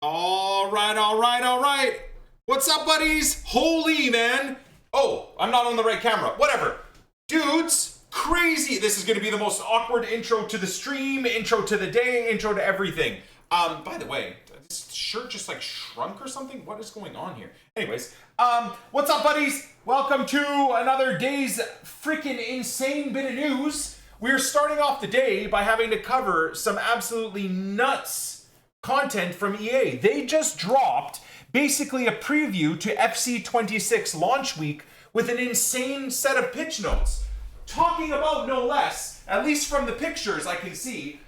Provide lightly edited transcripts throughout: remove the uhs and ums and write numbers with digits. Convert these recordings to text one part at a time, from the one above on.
All right, all right, all right. What's up, buddies? Holy, man. Oh, I'm not on the right camera. Whatever. Dudes, crazy. This is going to be the most awkward intro to the stream, intro to the day, intro to everything. By the way, this shirt just like shrunk or something? What is going on here? Anyways, what's up, buddies? Welcome to another day's freaking insane bit of news. We're starting off the day by having to cover some absolutely nuts content from EA. They just dropped basically a preview to FC26 launch week with an insane set of pitch notes. Talking about no less, at least from the pictures I can see,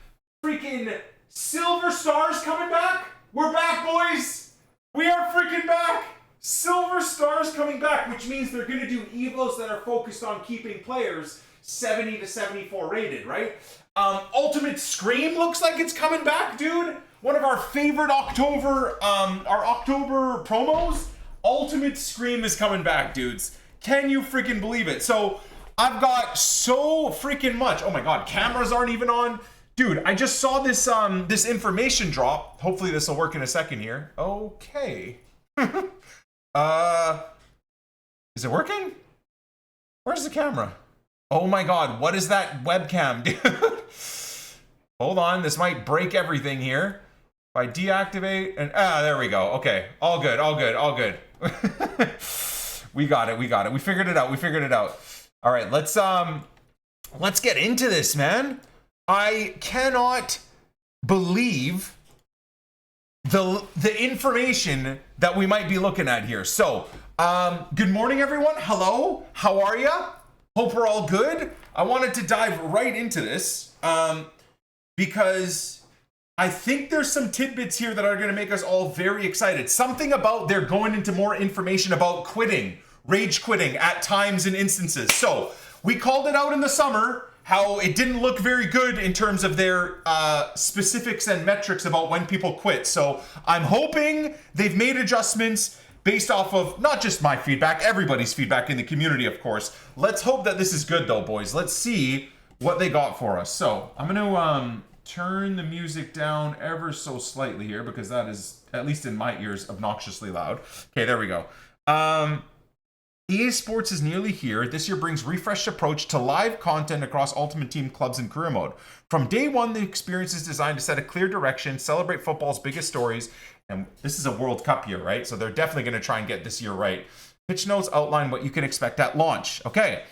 freaking Silver Stars coming back. We're back, boys. We are freaking back. Silver Stars coming back, which means they're going to do EVOs that are focused on keeping players 70 to 74 rated, right? Ultimate Scream looks like it's coming back, dude. One of our favorite October promos, Ultimate Scream is coming back, dudes. Can you freaking believe it? So I've got so freaking much. Oh my God, cameras aren't even on. Dude, I just saw this this information drop. Hopefully this will work in a second here. Okay. Is it working? Where's the camera? Oh my God, what is that webcam, dude? Hold on, this might break everything here. If I deactivate and there we go. Okay, all good, all good, all good. We got it, we got it. We figured it out, we figured it out. All right, let's get into this, man. I cannot believe the information that we might be looking at here. So, good morning, everyone. Hello, how are ya? Hope we're all good. I wanted to dive right into this because I think there's some tidbits here that are going to make us all very excited. Something about they're going into more information about quitting, rage quitting at times and instances. So we called it out in the summer, how it didn't look very good in terms of their specifics and metrics about when people quit. So I'm hoping they've made adjustments based off of not just my feedback, everybody's feedback in the community, of course. Let's hope that this is good though, boys. Let's see what they got for us. So I'm gonna turn the music down ever so slightly here because that is, at least in my ears, obnoxiously loud. Okay, there we go. EA Sports is nearly here. This year brings refreshed approach to live content across Ultimate Team clubs and career mode. From day one, the experience is designed to set a clear direction, celebrate football's biggest stories, and this is a World Cup year, right? So they're definitely going to try and get this year right. Pitch notes outline what you can expect at launch. Okay,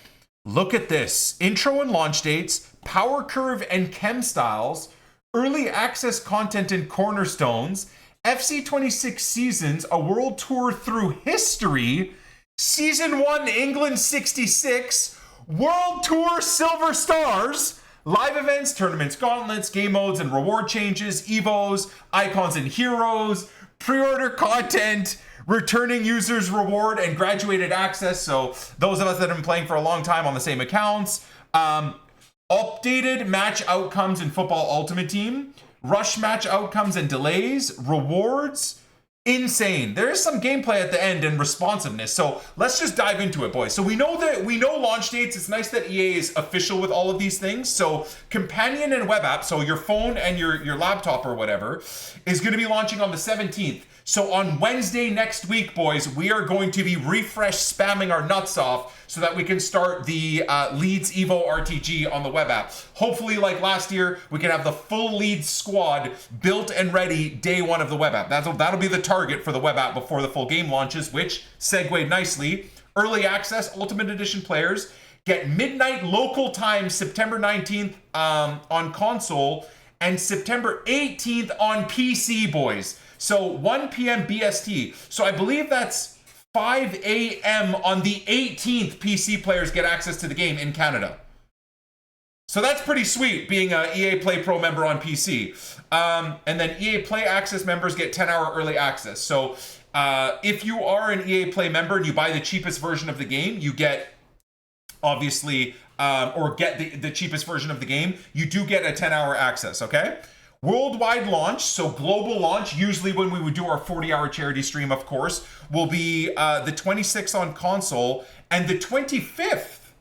look at this. Intro and launch dates, power curve and chem styles, early access content and cornerstones, FC26 seasons, a world tour through history, Season 1 England 66, World Tour Silver Stars, live events, tournaments, gauntlets, game modes, and reward changes, EVOs, icons and heroes, pre-order content, returning users reward, and graduated access. So those of us that have been playing for a long time on the same accounts. Updated match outcomes in Football Ultimate Team, rush match outcomes and delays, rewards. Insane. There is some gameplay at the end and responsiveness. So let's just dive into it, boys. So we know launch dates. It's nice that EA is official with all of these things. So companion and web app, so your phone and your laptop or whatever, is going to be launching on the 17th. So on Wednesday next week, boys, we are going to be refresh spamming our nuts off so that we can start the Leeds EVO RTG on the web app. Hopefully, like last year, we can have the full Leeds squad built and ready day one of the web app. That'll be the target for the web app before the full game launches, which segued nicely. Early access Ultimate Edition players get midnight local time September 19th on console and September 18th on PC, boys. So 1 p.m. BST. So I believe that's 5 a.m. on the 18th PC players get access to the game in Canada. So that's pretty sweet being a EA Play Pro member on PC. And then EA Play Access members get 10-hour early access. So if you are an EA Play member and you buy the cheapest version of the game, you get obviously, or get the cheapest version of the game, you do get a 10-hour access, okay? Worldwide launch, so global launch, usually when we would do our 40-hour charity stream, of course, will be the 26th on console and the 25th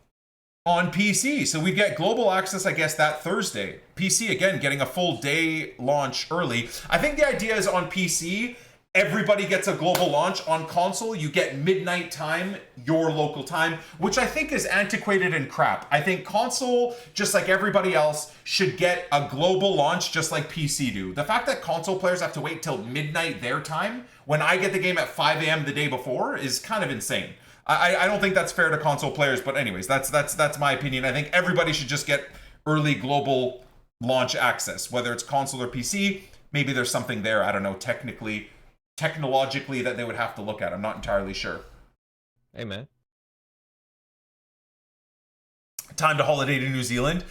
on PC. So we get global access, I guess, that Thursday. PC, again, getting a full day launch early. I think the idea is on PC, everybody gets a global launch. On console, you get midnight time, your local time, which I think is antiquated and crap. I think console, just like everybody else, should get a global launch just like PC do. The fact that console players have to wait till midnight their time when I get the game at 5 a.m. the day before is kind of insane. I don't think that's fair to console players, but anyways, that's my opinion. I think everybody should just get early global launch access, whether it's console or PC. Maybe there's something there, I don't know, technologically that they would have to look at. I'm not entirely sure. Hey, man. Time to holiday to New Zealand.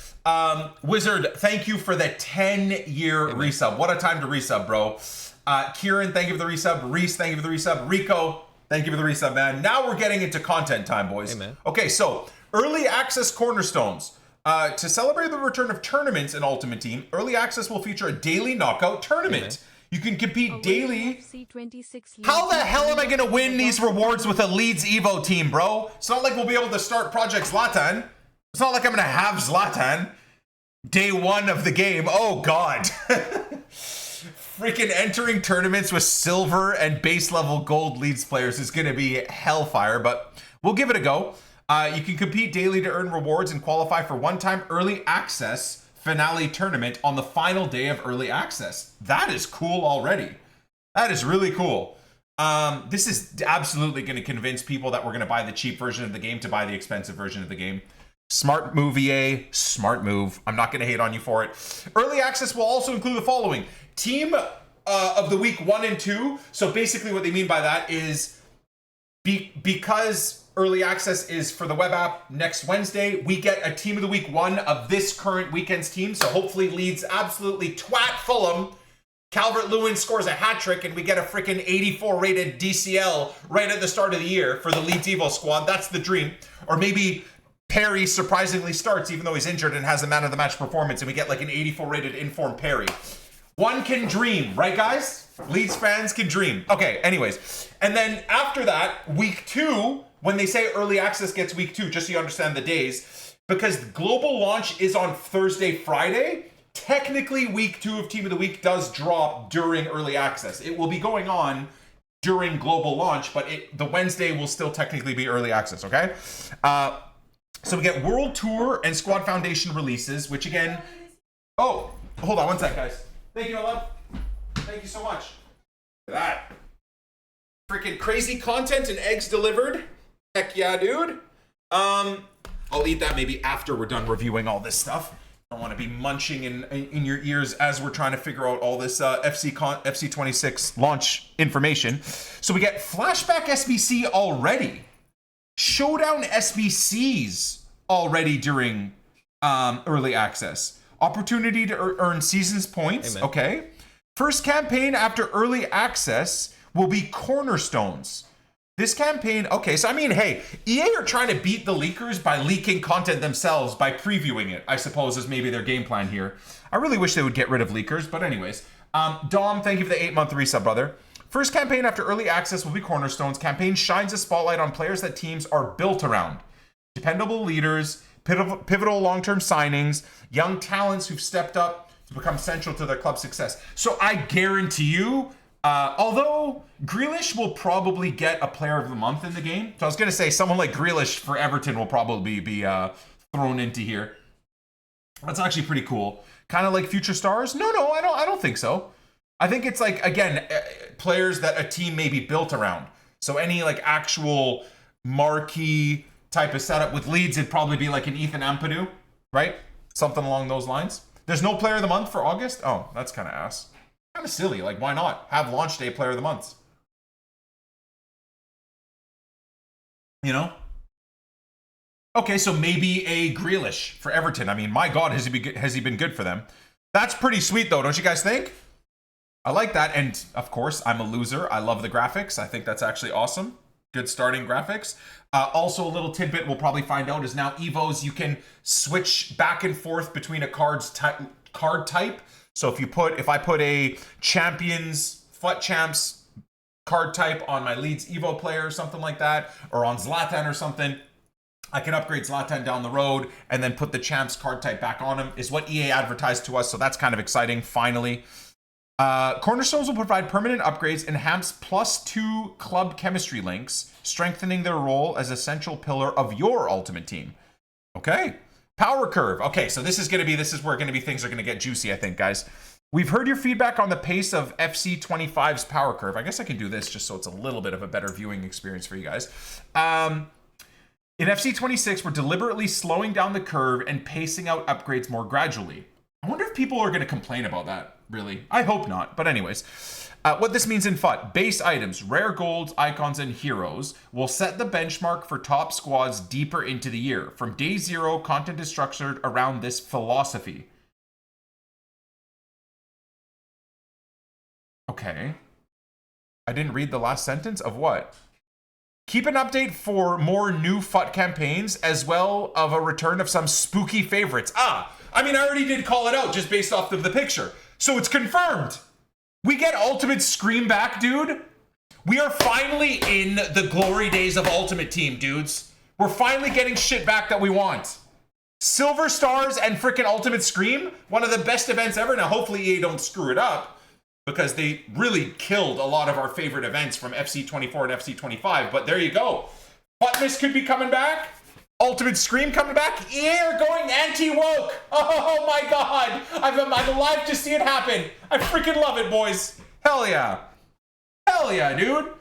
Wizard, thank you for the 10-year resub. What a time to resub, bro. Kieran, thank you for the resub. Reese, thank you for the resub. Rico, thank you for the resub, man. Now we're getting into content time, boys. Amen. Okay, so early access cornerstones. To celebrate the return of tournaments in Ultimate Team, early access will feature a daily knockout tournament. Amen. You can compete daily. How the hell am I going to win these rewards with a Leeds EVO team, bro? It's not like we'll be able to start Project Zlatan. It's not like I'm going to have Zlatan day one of the game. Oh, God. Freaking entering tournaments with silver and base level gold Leeds players is going to be hellfire, but we'll give it a go. You can compete daily to earn rewards and qualify for one-time early access finale tournament on the final day of early access. That is cool already. That is really cool. This is absolutely going to convince people that we're going to buy the cheap version of the game to buy the expensive version of the game. Smart move, EA. Smart move. I'm not going to hate on you for it. Early access will also include the following. Team of the week 1 and 2. So basically what they mean by that is because early access is for the web app next Wednesday, we get a team of the week 1 of this current weekend's team. So hopefully Leeds absolutely twat Fulham. Calvert-Lewin scores a hat trick and we get a freaking 84 rated DCL right at the start of the year for the Leeds EVO squad. That's the dream. Or maybe Perry surprisingly starts even though he's injured and has a man of the match performance and we get like an 84 rated informed Perry. One can dream, right guys? Leeds fans can dream. Okay, anyways. And then after that, week 2, when they say early access gets week 2, just so you understand the days, because global launch is on Thursday, Friday, technically week 2 of Team of the Week does drop during early access. It will be going on during global launch, but the Wednesday will still technically be early access, okay? So we get World Tour and Squad Foundation releases, which again... Oh, hold on one sec, guys. Thank you, Ella. Thank you so much. Look at that. Freaking crazy content and eggs delivered. Heck yeah, dude. I'll eat that maybe after we're done reviewing all this stuff. I don't want to be munching in your ears as we're trying to figure out all this FC26 launch information. So we get Flashback SBC already. Showdown SBCs already during early access. Opportunity to earn seasons points. Amen. Okay. First campaign after early access will be Cornerstones. This campaign, okay, so I mean, hey, EA are trying to beat the leakers by leaking content themselves by previewing it, I suppose is maybe their game plan here. I really wish they would get rid of leakers, but anyways. Dom, thank you for the 8-month resub, brother. First campaign after early access will be Cornerstones. Campaign shines a spotlight on players that teams are built around. Dependable leaders, pivotal long-term signings, young talents who've stepped up to become central to their club's success. So I guarantee you, although Grealish will probably get a player of the month in the game. So I was going to say someone like Grealish for Everton will probably be thrown into here. That's actually pretty cool. Kind of like future stars? No, I don't think so. I think it's like, again, players that a team may be built around. So any like actual marquee type of setup with Leeds, it'd probably be like an Ethan Ampadu, right? Something along those lines. There's no player of the month for August? Oh, that's kind of ass. Kind of silly. Like, why not have launch day player of the month? You know? Okay, so maybe a Grealish for Everton. I mean, my God, has he been good for them? That's pretty sweet, though, don't you guys think? I like that. And, of course, I'm a loser. I love the graphics. I think that's actually awesome. Good starting graphics. Also, a little tidbit we'll probably find out is now EVOs, you can switch back and forth between a card type. So if I put a Champions, FUT Champs card type on my Leeds EVO player or something like that, or on Zlatan or something, I can upgrade Zlatan down the road and then put the champs card type back on him, is what EA advertised to us. So that's kind of exciting, finally. Cornerstones will provide permanent upgrades, enhance +2 club chemistry links, strengthening their role as essential pillar of your ultimate team. Okay. Power curve. Okay, so this is where things are going to get juicy, I think, guys. We've heard your feedback on the pace of FC25's power curve. I guess I can do this just so it's a little bit of a better viewing experience for you guys. In FC26, we're deliberately slowing down the curve and pacing out upgrades more gradually. I wonder if people are going to complain about that, really. I hope not. But anyways, what this means in FUT, base items, rare golds, icons, and heroes will set the benchmark for top squads deeper into the year. From day 0, content is structured around this philosophy. Okay. I didn't read the last sentence of what? Keep an update for more new FUT campaigns, as well of a return of some spooky favorites. I already did call it out just based off of the picture. So it's confirmed. We get Ultimate Scream back, dude. We are finally in the glory days of Ultimate Team, dudes. We're finally getting shit back that we want. Silver Stars and freaking Ultimate Scream, one of the best events ever. Now, hopefully EA don't screw it up, because they really killed a lot of our favorite events from FC24 and FC25. But there you go. FUTmas could be coming back. Ultimate Scream coming back. EA are going anti-woke. Oh my God. I'm alive to see it happen. I freaking love it, boys. Hell yeah. Hell yeah, dude.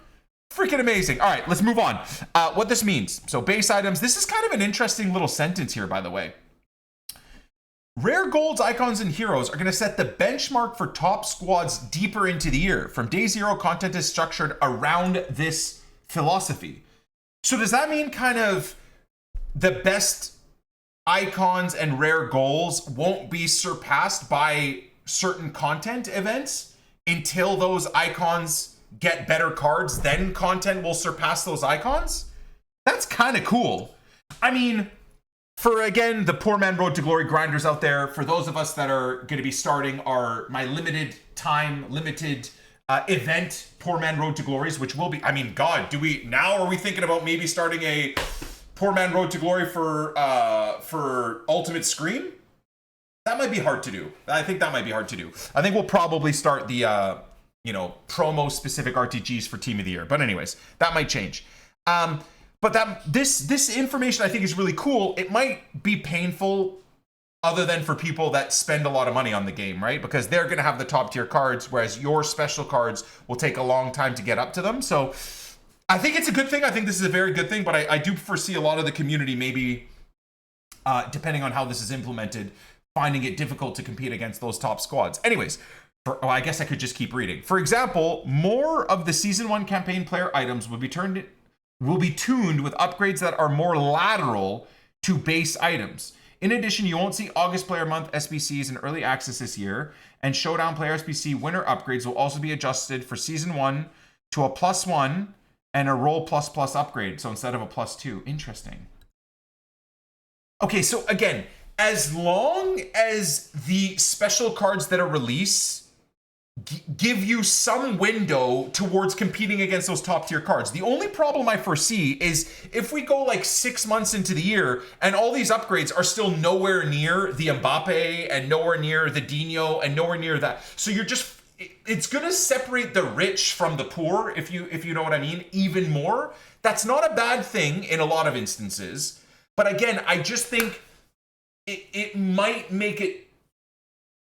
Freaking amazing. All right, let's move on. What this means. So base items. This is kind of an interesting little sentence here, by the way. Rare golds, icons, and heroes are going to set the benchmark for top squads deeper into the year. From day 0, content is structured around this philosophy. So does that mean kind of the best icons and rare goals won't be surpassed by certain content events until those icons get better cards? Then content will surpass those icons? That's kind of cool. I mean, for, again, the Poor Man Road to Glory grinders out there, for those of us that are going to be starting my limited event, Poor Man Road to Glories, which will be, God, are we thinking about maybe starting a Poor Man Road to Glory for Ultimate Scream? That might be hard to do. I think that might be hard to do. I think we'll probably start the, promo-specific RTGs for Team of the Year. But anyways, that might change. But this information I think is really cool. It might be painful other than for people that spend a lot of money on the game, right? Because they're going to have the top tier cards, whereas your special cards will take a long time to get up to them. So I think it's a good thing. I think this is a very good thing, but I do foresee a lot of the community maybe, depending on how this is implemented, finding it difficult to compete against those top squads. Anyways, I guess I could just keep reading. For example, more of the Season 1 campaign player items will be tuned with upgrades that are more lateral to base items. In addition, you won't see August Player Month SBCs in early access this year, and Showdown Player SBC winter upgrades will also be adjusted for Season 1 to a +1 and a roll ++ upgrade, so instead of a +2. Interesting. Okay, so again, as long as the special cards that are released give you some window towards competing against those top tier cards. The only problem I foresee is if we go like 6 months into the year and all these upgrades are still nowhere near the Mbappe and nowhere near the Dino and nowhere near that. So it's going to separate the rich from the poor, if you know what I mean, even more. That's not a bad thing in a lot of instances. But again, I just think it might make it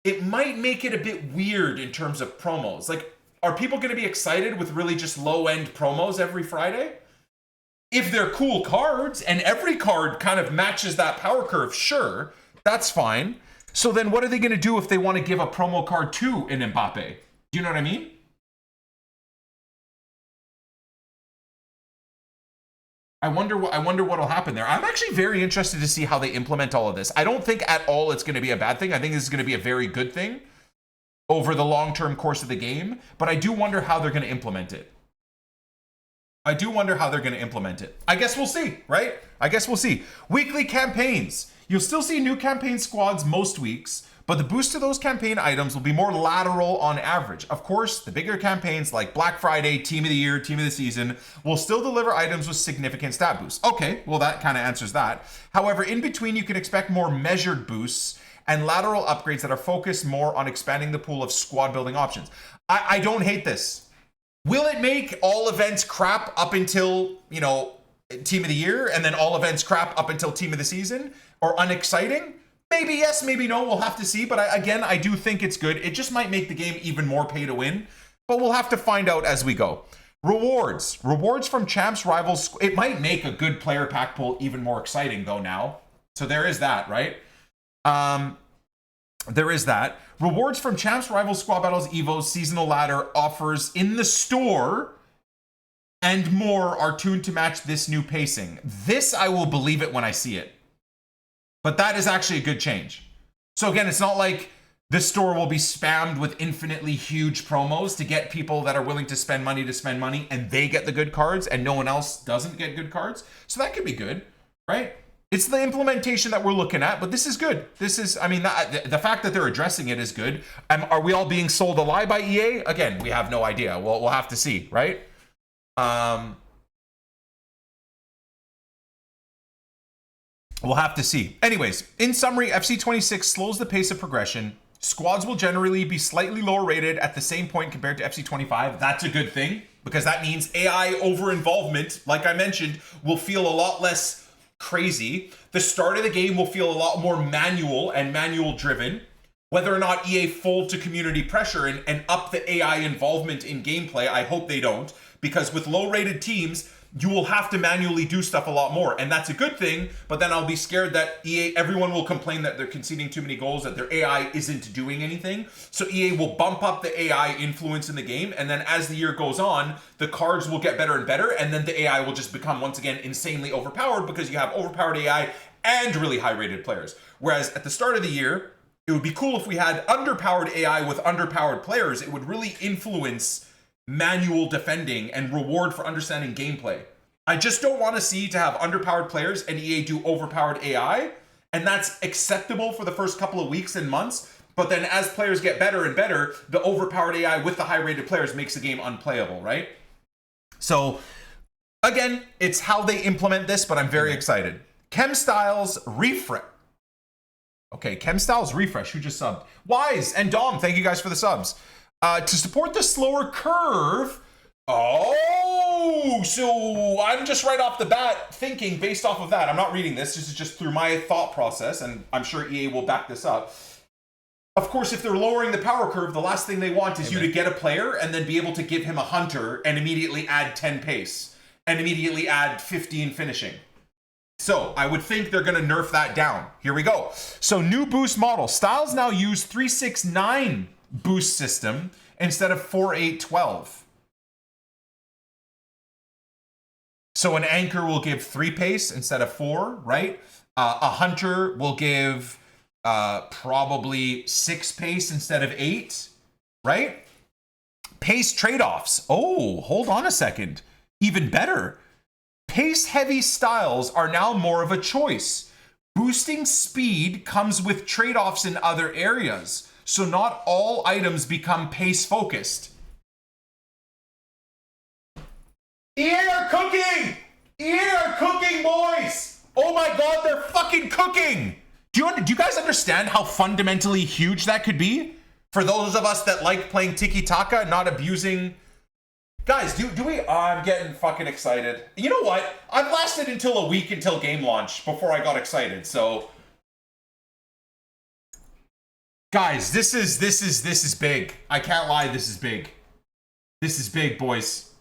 a bit weird in terms of promos. Like, are people going to be excited with really just low-end promos every Friday? If they're cool cards and every card kind of matches that power curve, sure, that's fine. So then what are they going to do if they want to give a promo card to an Mbappe? Do you know what I mean? I wonder what'll happen there. I'm actually very interested to see how they implement all of this. I don't think at all it's going to be a bad thing. I think this is going to be a very good thing over the long-term course of the game, but I do wonder how they're going to implement it. I guess we'll see, right? I guess we'll see. Weekly campaigns. You'll still see new campaign squads most weeks, but the boost to those campaign items will be more lateral on average. Of course, the bigger campaigns like Black Friday, Team of the Year, Team of the Season will still deliver items with significant stat boosts. Okay, well that kind of answers that. However, in between you can expect more measured boosts and lateral upgrades that are focused more on expanding the pool of squad building options. I don't hate this. Will it make all events crap up until, you know, Team of the Year, and then all events crap up until Team of the Season, or unexciting? Maybe yes, maybe no, we'll have to see. But again, I do think it's good. It just might make the game even more pay to win, but we'll have to find out as we go. Rewards from champs, rivals. It might make a good player pack pool even more exciting though now. So there is that, right? There is that. Rewards from champs, rivals, squad battles, EVOs, seasonal ladder offers in the store and more are tuned to match this new pacing. This, I will believe it when I see it. But that is actually a good change. So again, it's not like the store will be spammed with infinitely huge promos to get people that are willing to spend money and they get the good cards and no one else doesn't get good cards. So that could be good, right? It's the implementation that we're looking at, but this is good. This is, I mean, the fact that they're addressing it is good. Are we all being sold a lie by EA? Again, we have no idea. We'll have to see, right? We'll have to see. Anyways, in summary, FC26 slows the pace of progression. Squads will generally be slightly lower rated at the same point compared to FC25. That's a good thing because that means AI over involvement, like I mentioned, will feel a lot less crazy. The start of the game will feel a lot more manual and manual driven. Whether or not EA fold to community pressure and up the AI involvement in gameplay, I hope they don't, because with low rated teams, you will have to manually do stuff a lot more. And that's a good thing, but then I'll be scared that everyone will complain that they're conceding too many goals, that their AI isn't doing anything. So EA will bump up the AI influence in the game. And then as the year goes on, the cards will get better and better. And then the AI will just become, once again, insanely overpowered because you have overpowered AI and really high rated players. Whereas at the start of the year, it would be cool if we had underpowered AI with underpowered players. It would really influence manual defending and reward for understanding gameplay. I just don't want to have underpowered players and EA do overpowered AI, and that's acceptable for the first couple of weeks and months, but then as players get better and better, the overpowered AI with the high rated players makes the game unplayable, right? So again, it's how they implement this, but I'm very excited. Chem Styles refresh. Okay, Chem Styles refresh, who just subbed? Wise and Dom, thank you guys for the subs. To support the slower curve. Oh, so I'm just right off the bat thinking based off of that. I'm not reading this. This is just through my thought process, and I'm sure EA will back this up. Of course, if they're lowering the power curve, the last thing they want is you to get a player and then be able to give him a hunter and immediately add 10 pace and immediately add 15 finishing. So I would think they're going to nerf that down. Here we go. So new boost model. Styles now use 369 boost system instead of 4812. So an anchor will give 3 pace instead of 4, right? A hunter will give probably 6 pace instead of 8, right? Pace trade-offs. Oh, hold on a second. Even better. Pace-heavy styles are now more of a choice. Boosting speed comes with trade-offs in other areas, so not all items become pace-focused. EA are cooking! EA are cooking, boys! Oh my god, they're fucking cooking! Do you guys understand how fundamentally huge that could be? For those of us that like playing tiki-taka, not abusing... Guys, do we... Oh, I'm getting fucking excited. You know what? I've lasted until a week until game launch before I got excited, so... Guys, this is big. I can't lie, this is big. This is big, boys.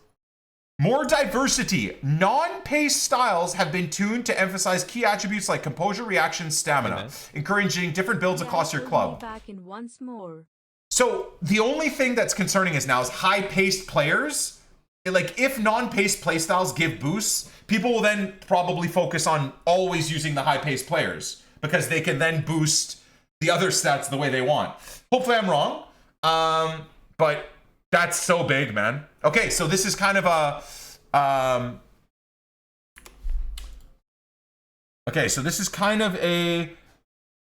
More diversity. Non-pace styles have been tuned to emphasize key attributes like composure, reaction, stamina, encouraging different builds across your club. Back in once more. So the only thing that's concerning us now is high-paced players. Like, if non-paced playstyles give boosts, people will then probably focus on always using the high-paced players because they can then boost the other stats the way they want. Hopefully I'm wrong, but that's so big, man. Okay, so this is kind of a Okay, so this is kind of a...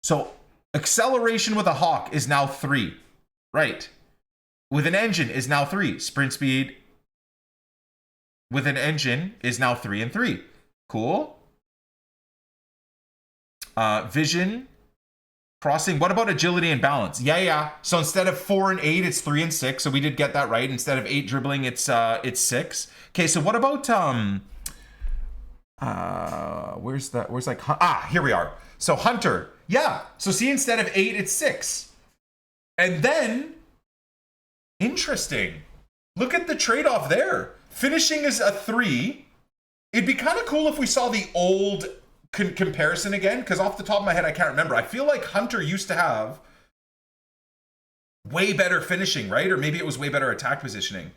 So acceleration with a hawk is now 3. Right. With an engine is now 3. Sprint speed with an engine is now 3 and 3. Cool. Vision, crossing. What about agility and balance? Yeah. So instead of 4 and 8, it's 3 and 6. So we did get that right. Instead of 8 dribbling, it's 6. Okay, so what about where's that? Here we are. So Hunter. Yeah. So see, instead of 8, it's 6. And then, interesting. Look at the trade-off there. Finishing is a 3. It'd be kind of cool if we saw the old comparison again, because off the top of my head, I can't remember. I feel like Hunter used to have way better finishing, right? Or maybe it was way better attack positioning.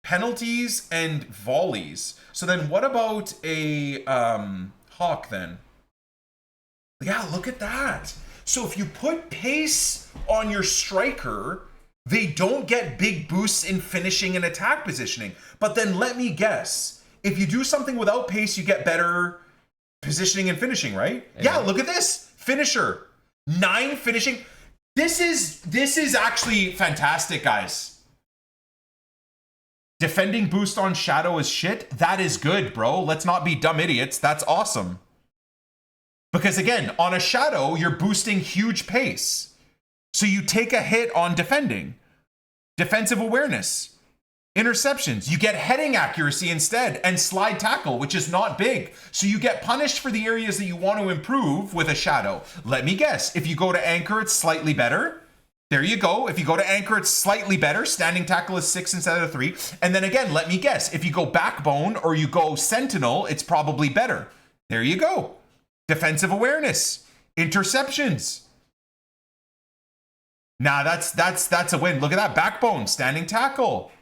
Penalties and volleys. So then what about a Hawk then? Yeah, look at that. So if you put pace on your striker, they don't get big boosts in finishing and attack positioning. But then let me guess, if you do something without pace, you get better positioning and finishing, right? Yeah, look at this. Finisher. 9 finishing. This is actually fantastic, guys. Defending boost on Shadow is shit. That is good, bro. Let's not be dumb idiots. That's awesome. Because again, on a Shadow, you're boosting huge pace. So you take a hit on defending. Defensive awareness. Interceptions. You get heading accuracy instead and slide tackle, which is not big. So you get punished for the areas that you want to improve with a Shadow. Let me guess. If you go to Anchor, it's slightly better. There you go. If you go to Anchor, it's slightly better. Standing tackle is 6 instead of 3. And then again, let me guess. If you go Backbone or you go Sentinel, it's probably better. There you go. Defensive awareness. Interceptions. Nah, that's a win. Look at that. Backbone, standing tackle.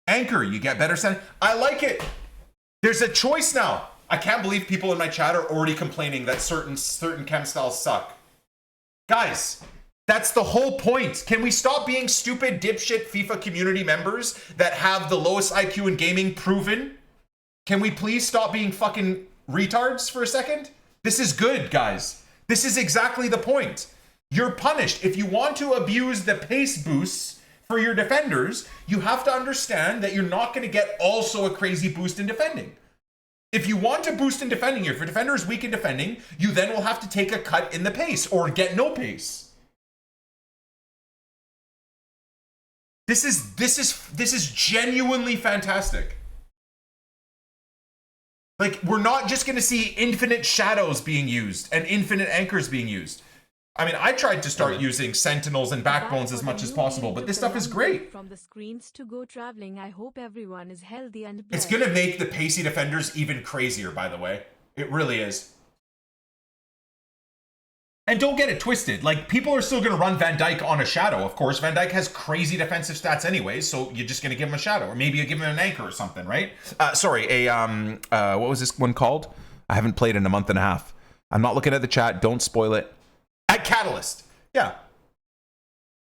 Anchor, you get better standing. I like it. There's a choice now. I can't believe people in my chat are already complaining that certain chem styles suck. Guys, that's the whole point. Can we stop being stupid dipshit FIFA community members that have the lowest IQ in gaming proven? Can we please stop being fucking retards for a second? This is good, guys. This is exactly the point. You're punished. If you want to abuse the pace boosts for your defenders, you have to understand that you're not going to get also a crazy boost in defending. If you want to boost in defending, if your defender is weak in defending, you then will have to take a cut in the pace or get no pace. This is genuinely fantastic. Like, we're not just going to see infinite shadows being used and infinite anchors being used. I mean, I tried to start using sentinels and backbones as much as possible, but this stuff is great. From the screens to go traveling, I hope everyone is healthy and blessed. It's going to make the pacey defenders even crazier, by the way. It really is. And don't get it twisted. Like, people are still going to run Van Dijk on a shadow, of course. Van Dijk has crazy defensive stats anyways, so you're just going to give him a shadow. Or maybe you give him an anchor or something, right? What was this one called? I haven't played in a month and a half. I'm not looking at the chat. Don't spoil it. At Catalyst. Yeah.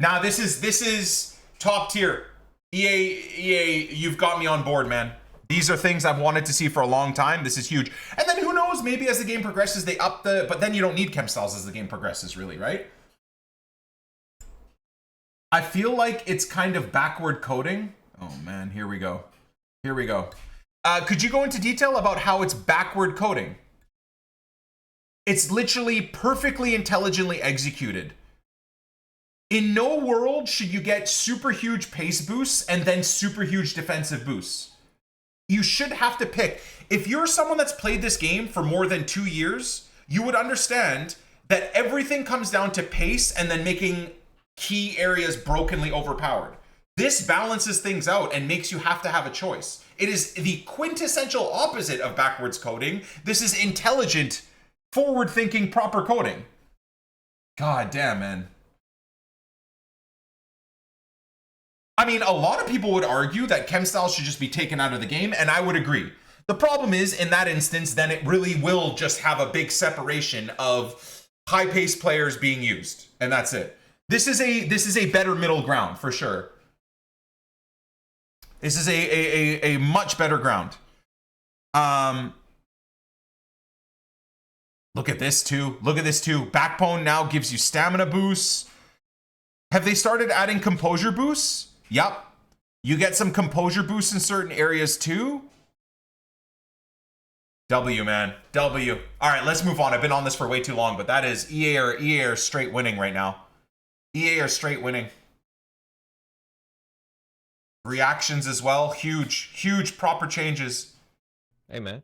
Now, this is top tier. EA, you've got me on board, man. These are things I've wanted to see for a long time. This is huge. And then who knows, maybe as the game progresses, they up the... But then you don't need chem styles as the game progresses, really, right? I feel like it's kind of backward coding. Oh, man, here we go. Here we go. Could you go into detail about how it's backward coding? It's literally perfectly intelligently executed. In no world should you get super huge pace boosts and then super huge defensive boosts. You should have to pick. If you're someone that's played this game for more than 2 years, you would understand that everything comes down to pace and then making key areas brokenly overpowered. This balances things out and makes you have to have a choice. It is the quintessential opposite of backwards coding. This is intelligent, forward-thinking, proper coding. God damn, man. I mean, a lot of people would argue that chem styles should just be taken out of the game, and I would agree. The problem is, in that instance, then it really will just have a big separation of high-paced players being used, and that's it. This is a better middle ground, for sure. This is a much better ground. Look at this too. Look at this too. Backbone now gives you stamina boosts. Have they started adding composure boosts? Yep. You get some composure boosts in certain areas too. W, man. W. All right, let's move on. I've been on this for way too long, but that is EA are straight winning right now. EA are straight winning. Reactions as well. Huge proper changes. Hey, man.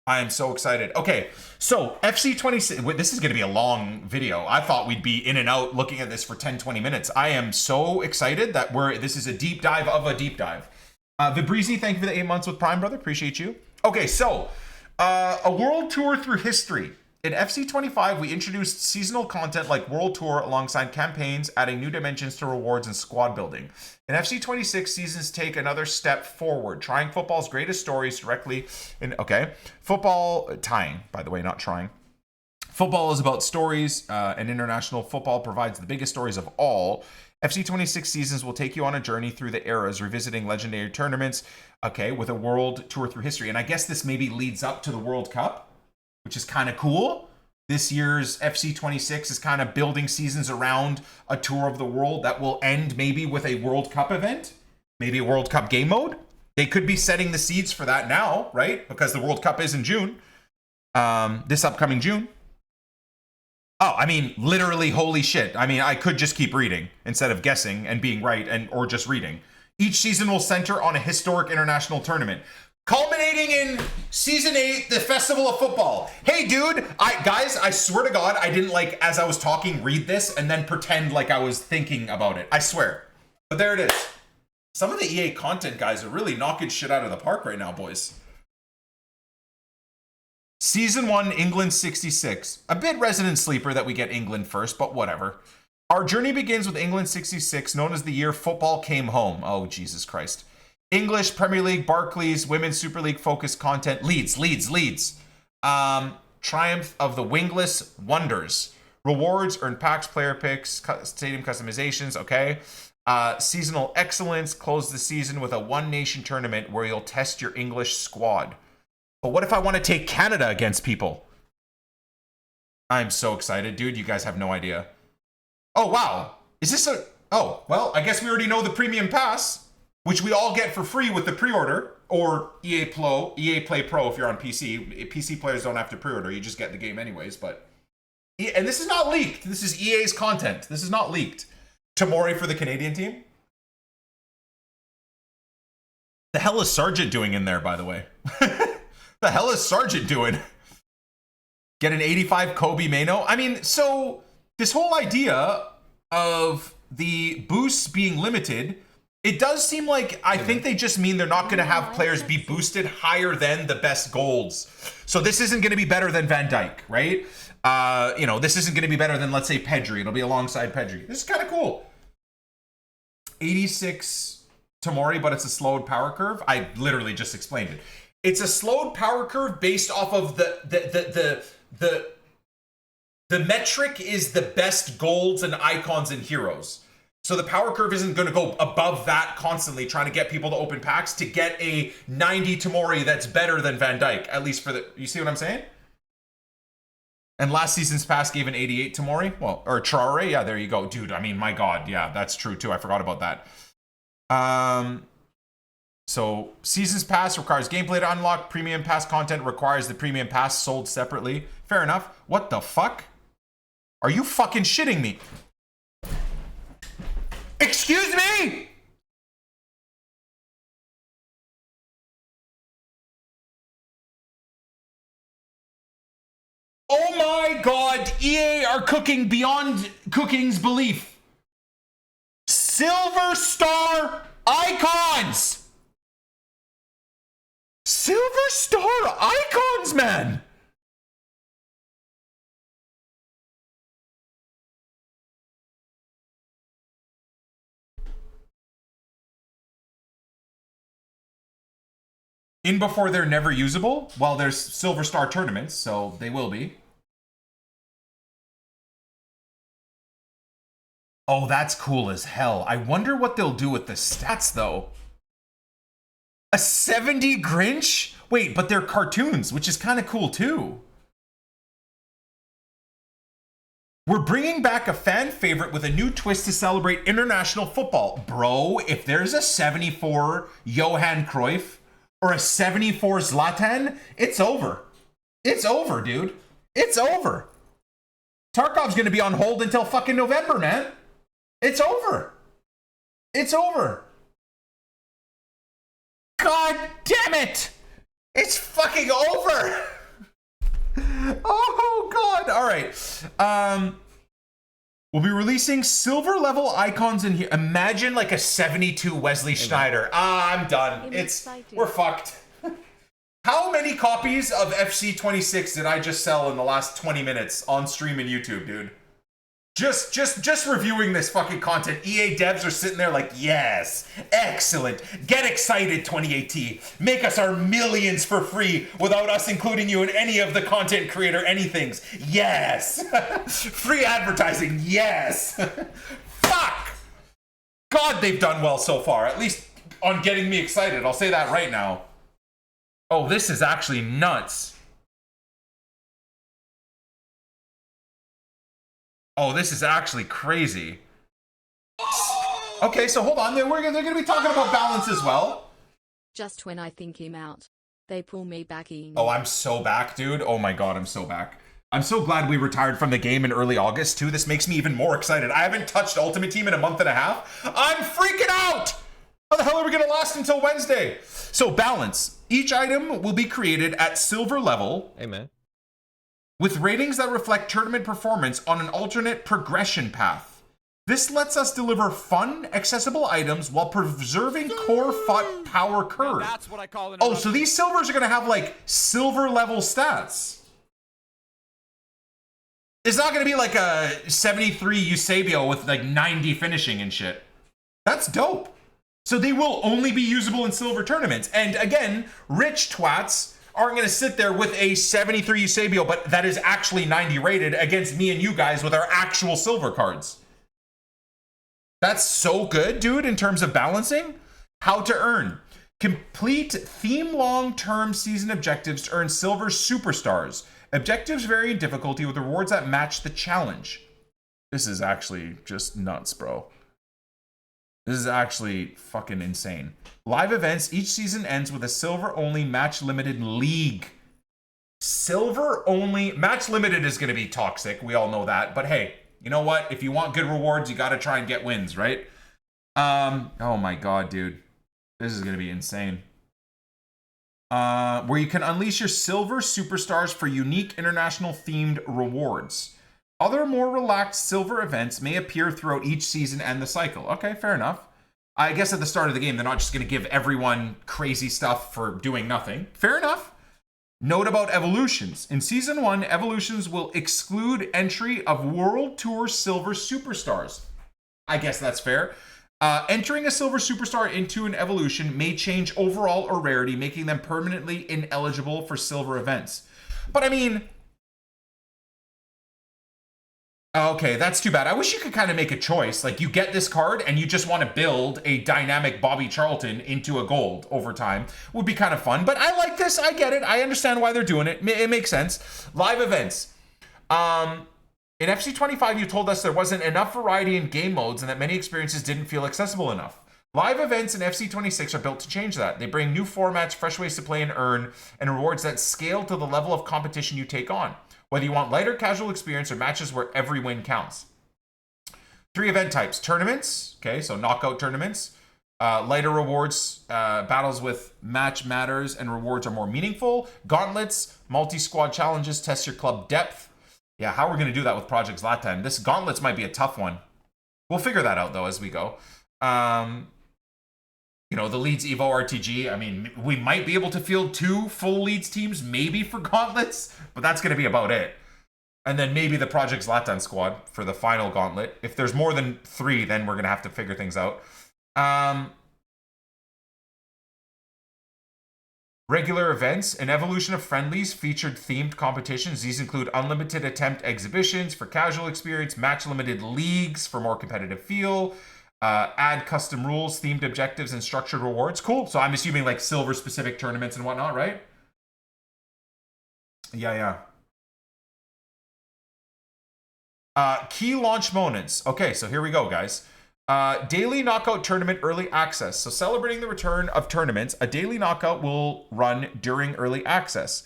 I am so excited. Okay, so FC26, this is going to be a long video. I thought we'd be in and out looking at this for 10, 20 minutes. I am so excited that this is a deep dive of a deep dive. Vibrizi, thank you for the 8 months with Prime, brother. Appreciate you. Okay, so a world tour through history. In FC25, we introduced seasonal content like World Tour alongside campaigns, adding new dimensions to rewards and squad building. In FC26, seasons take another step forward, trying football's greatest stories directly in, football, tying, by the way, not trying. Football is about stories, and international football provides the biggest stories of all. FC26 seasons will take you on a journey through the eras, revisiting legendary tournaments, with a world tour through history. And I guess this maybe leads up to the World Cup, which is kind of cool. This year's FC26 is kind of building seasons around a tour of the world that will end maybe with a World Cup event, maybe a World Cup game mode. They could be setting the seeds for that now, right? Because the World Cup is in June, this upcoming June. Oh, I mean, literally, holy shit. I mean, I could just keep reading instead of guessing and being right or just reading. Each season will center on a historic international tournament, culminating in season 8, the Festival of Football. Hey, dude, guys, I swear to God, I didn't as I was talking, read this and then pretend like I was thinking about it. I swear. But there it is. Some of the EA content guys are really knocking shit out of the park right now, boys. Season 1, England 66. A bit resident sleeper that we get England first, but whatever. Our journey begins with England 66, known as the year football came home. Oh, Jesus Christ. English, Premier League, Barclays, Women's Super League focused content. Leeds. Triumph of the Wingless Wonders. Rewards, earn packs, player picks, stadium customizations, okay. Seasonal excellence. Close the season with a one nation tournament where you'll test your English squad. But what if I want to take Canada against people? I'm so excited, dude. You guys have no idea. Oh, wow. Is this a... Oh, well, I guess we already know the premium pass, which we all get for free with the pre-order, or EA Play Pro if you're on PC. PC players don't have to pre-order. You just get the game anyways, but... And this is not leaked. This is EA's content. This is not leaked. Tamori for the Canadian team? The hell is Sargent doing in there, by the way? The hell is Sargent doing? Get an 85 Kobe Mano? I mean, so this whole idea of the boosts being limited, it does seem like, I think they just mean they're not going to have players be boosted higher than the best golds. So this isn't going to be better than Van Dijk, right? This isn't going to be better than, let's say, Pedri. It'll be alongside Pedri. This is kind of cool. 86 Tamori, but it's a slowed power curve. I literally just explained it. It's a slowed power curve based off of the metric is the best golds and icons and heroes. So the power curve isn't going to go above that constantly, trying to get people to open packs to get a 90 Tamori that's better than Van Dijk, at least for the... You see what I'm saying? And last season's pass gave an 88 Tamori. Well, or Traore. Yeah, there you go. Dude, I mean, my God. Yeah, that's true too. I forgot about that. So seasons pass requires gameplay to unlock. Premium pass content requires the premium pass sold separately. Fair enough. What the fuck? Are you fucking shitting me? Excuse me? Oh my God, EA are cooking beyond cooking's belief. Silver Star icons. Silver Star icons, man. In before they're never usable? Well, there's Silver Star tournaments, so they will be. Oh, that's cool as hell. I wonder what they'll do with the stats, though. A 70 Grinch? Wait, but they're cartoons, which is kind of cool too. We're bringing back a fan favorite with a new twist to celebrate international football. Bro, if there's a 74 Johan Cruyff or a 74 Zlatan, it's over. It's over, dude. It's over. Tarkov's going to be on hold until fucking November, man. It's over. It's over. God damn it. It's fucking over. Oh, God. All right. We'll be releasing silver level icons in here. Imagine like a 72 Wesley Schneider. I'm done. We're fucked. How many copies of FC26 did I just sell in the last 20 minutes on stream and YouTube, dude? Just reviewing this fucking content. EA devs are sitting there like, yes, excellent. Get excited, 2018. Make us our millions for free without us including you in any of the content creator anythings. Yes. Free advertising, yes. Fuck. God, they've done well so far. At least on getting me excited. I'll say that right now. Oh, this is actually nuts. Oh, this is actually crazy. Okay, so hold on. They're going to be talking about balance as well. Just when I think him out, they pull me back in. Oh, I'm so back, dude. Oh my God, I'm so back. I'm so glad we retired from the game in early August, too. This makes me even more excited. I haven't touched Ultimate Team in a month and a half. I'm freaking out! How the hell are we going to last until Wednesday? So, balance. Each item will be created at silver level. Hey, man. With ratings that reflect tournament performance on an alternate progression path. This lets us deliver fun, accessible items while preserving core power curve. Now that's what I call Oh, so these silvers are going to have like silver level stats. It's not going to be like a 73 Eusebio with like 90 finishing and shit. That's dope. So they will only be usable in silver tournaments. And again, rich twats aren't going to sit there with a 73 Eusebio, but that is actually 90 rated against me and you guys with our actual silver cards. That's so good, dude, in terms of balancing. How to earn. Complete theme long-term season objectives to earn silver superstars. Objectives vary in difficulty with rewards that match the challenge. This is actually just nuts, bro. This is actually fucking insane. Live events, each season ends with a silver-only match-limited league. Silver-only, match-limited is going to be toxic. We all know that. But hey, you know what? If you want good rewards, you got to try and get wins, right? Oh my God, dude. This is going to be insane. Where you can unleash your silver superstars for unique international-themed rewards. Other more relaxed silver events may appear throughout each season and the cycle. Okay, fair enough. I guess at the start of the game, they're not just going to give everyone crazy stuff for doing nothing. Fair enough. Note about evolutions. In Season 1, evolutions will exclude entry of World Tour Silver Superstars. I guess that's fair. Entering a Silver Superstar into an evolution may change overall or rarity, making them permanently ineligible for silver events. But I mean... Okay, that's too bad. I wish you could kind of make a choice. Like, you get this card and you just want to build a dynamic Bobby Charlton into a gold over time. Would be kind of fun. But I like this. I get it. I understand why they're doing it. It makes sense. Live events. In FC25, you told us there wasn't enough variety in game modes and that many experiences didn't feel accessible enough. Live events in FC26 are built to change that. They bring new formats, fresh ways to play and earn, and rewards that scale to the level of competition you take on. Whether you want lighter casual experience or matches where every win counts. 3 event types. Tournaments. Okay, so knockout tournaments. Lighter rewards. Battles with match matters and rewards are more meaningful. Gauntlets. Multi-squad challenges. Test your club depth. Yeah, how we're going to do that with Project Zlatan. This Gauntlets might be a tough one. We'll figure that out, though, as we go. You know, the Leeds EVO RTG, I mean, we might be able to field 2 full Leeds teams, maybe for Gauntlets, but that's going to be about it. And then maybe the Project Zlatan squad for the final Gauntlet. If there's more than 3, then we're going to have to figure things out. Regular events, an evolution of friendlies featured themed competitions. These include unlimited attempt exhibitions for casual experience, match-limited leagues for more competitive feel, Add custom rules, themed objectives, and structured rewards. Cool. So I'm assuming like silver specific tournaments and whatnot, right? Yeah. Key launch moments. Okay, so here we go, guys. Daily knockout tournament early access. So celebrating the return of tournaments, a daily knockout will run during early access.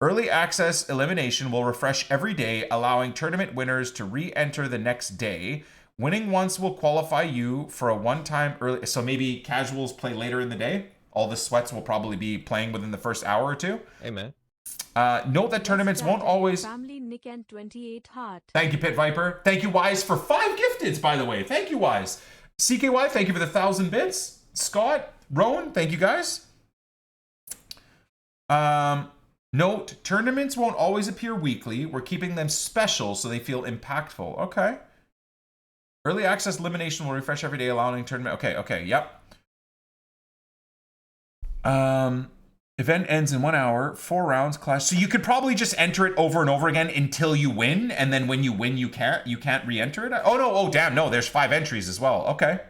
Early access elimination will refresh every day, allowing tournament winners to re-enter the next day. Winning once will qualify you for a one-time early... So maybe casuals play later in the day. All the sweats will probably be playing within the first hour or two. Hey, man. Note that tournaments won't always... Family Nick and 28 Heart. Thank you, Pit Viper. Thank you, Wise, for 5 gifteds, by the way. Thank you, Wise. CKY, thank you for the 1,000 bits. Scott, Rowan, thank you, guys. Note, tournaments won't always appear weekly. We're keeping them special so they feel impactful. Okay. Early access elimination will refresh every day, allowing tournament. Okay, yep. Event ends in 1 hour, 4 rounds, clash. So you could probably just enter it over and over again until you win, and then when you win, you can't re-enter it. Oh no! Oh damn! No, there's 5 entries as well. Okay.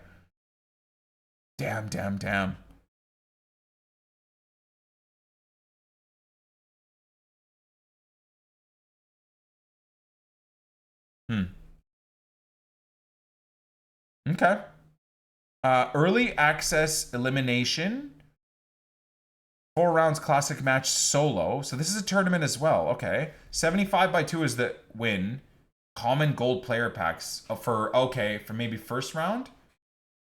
Damn. Okay. Early access elimination. 4 rounds classic match solo. So this is a tournament as well. Okay. 75x2 is the win. Common gold player packs for maybe first round.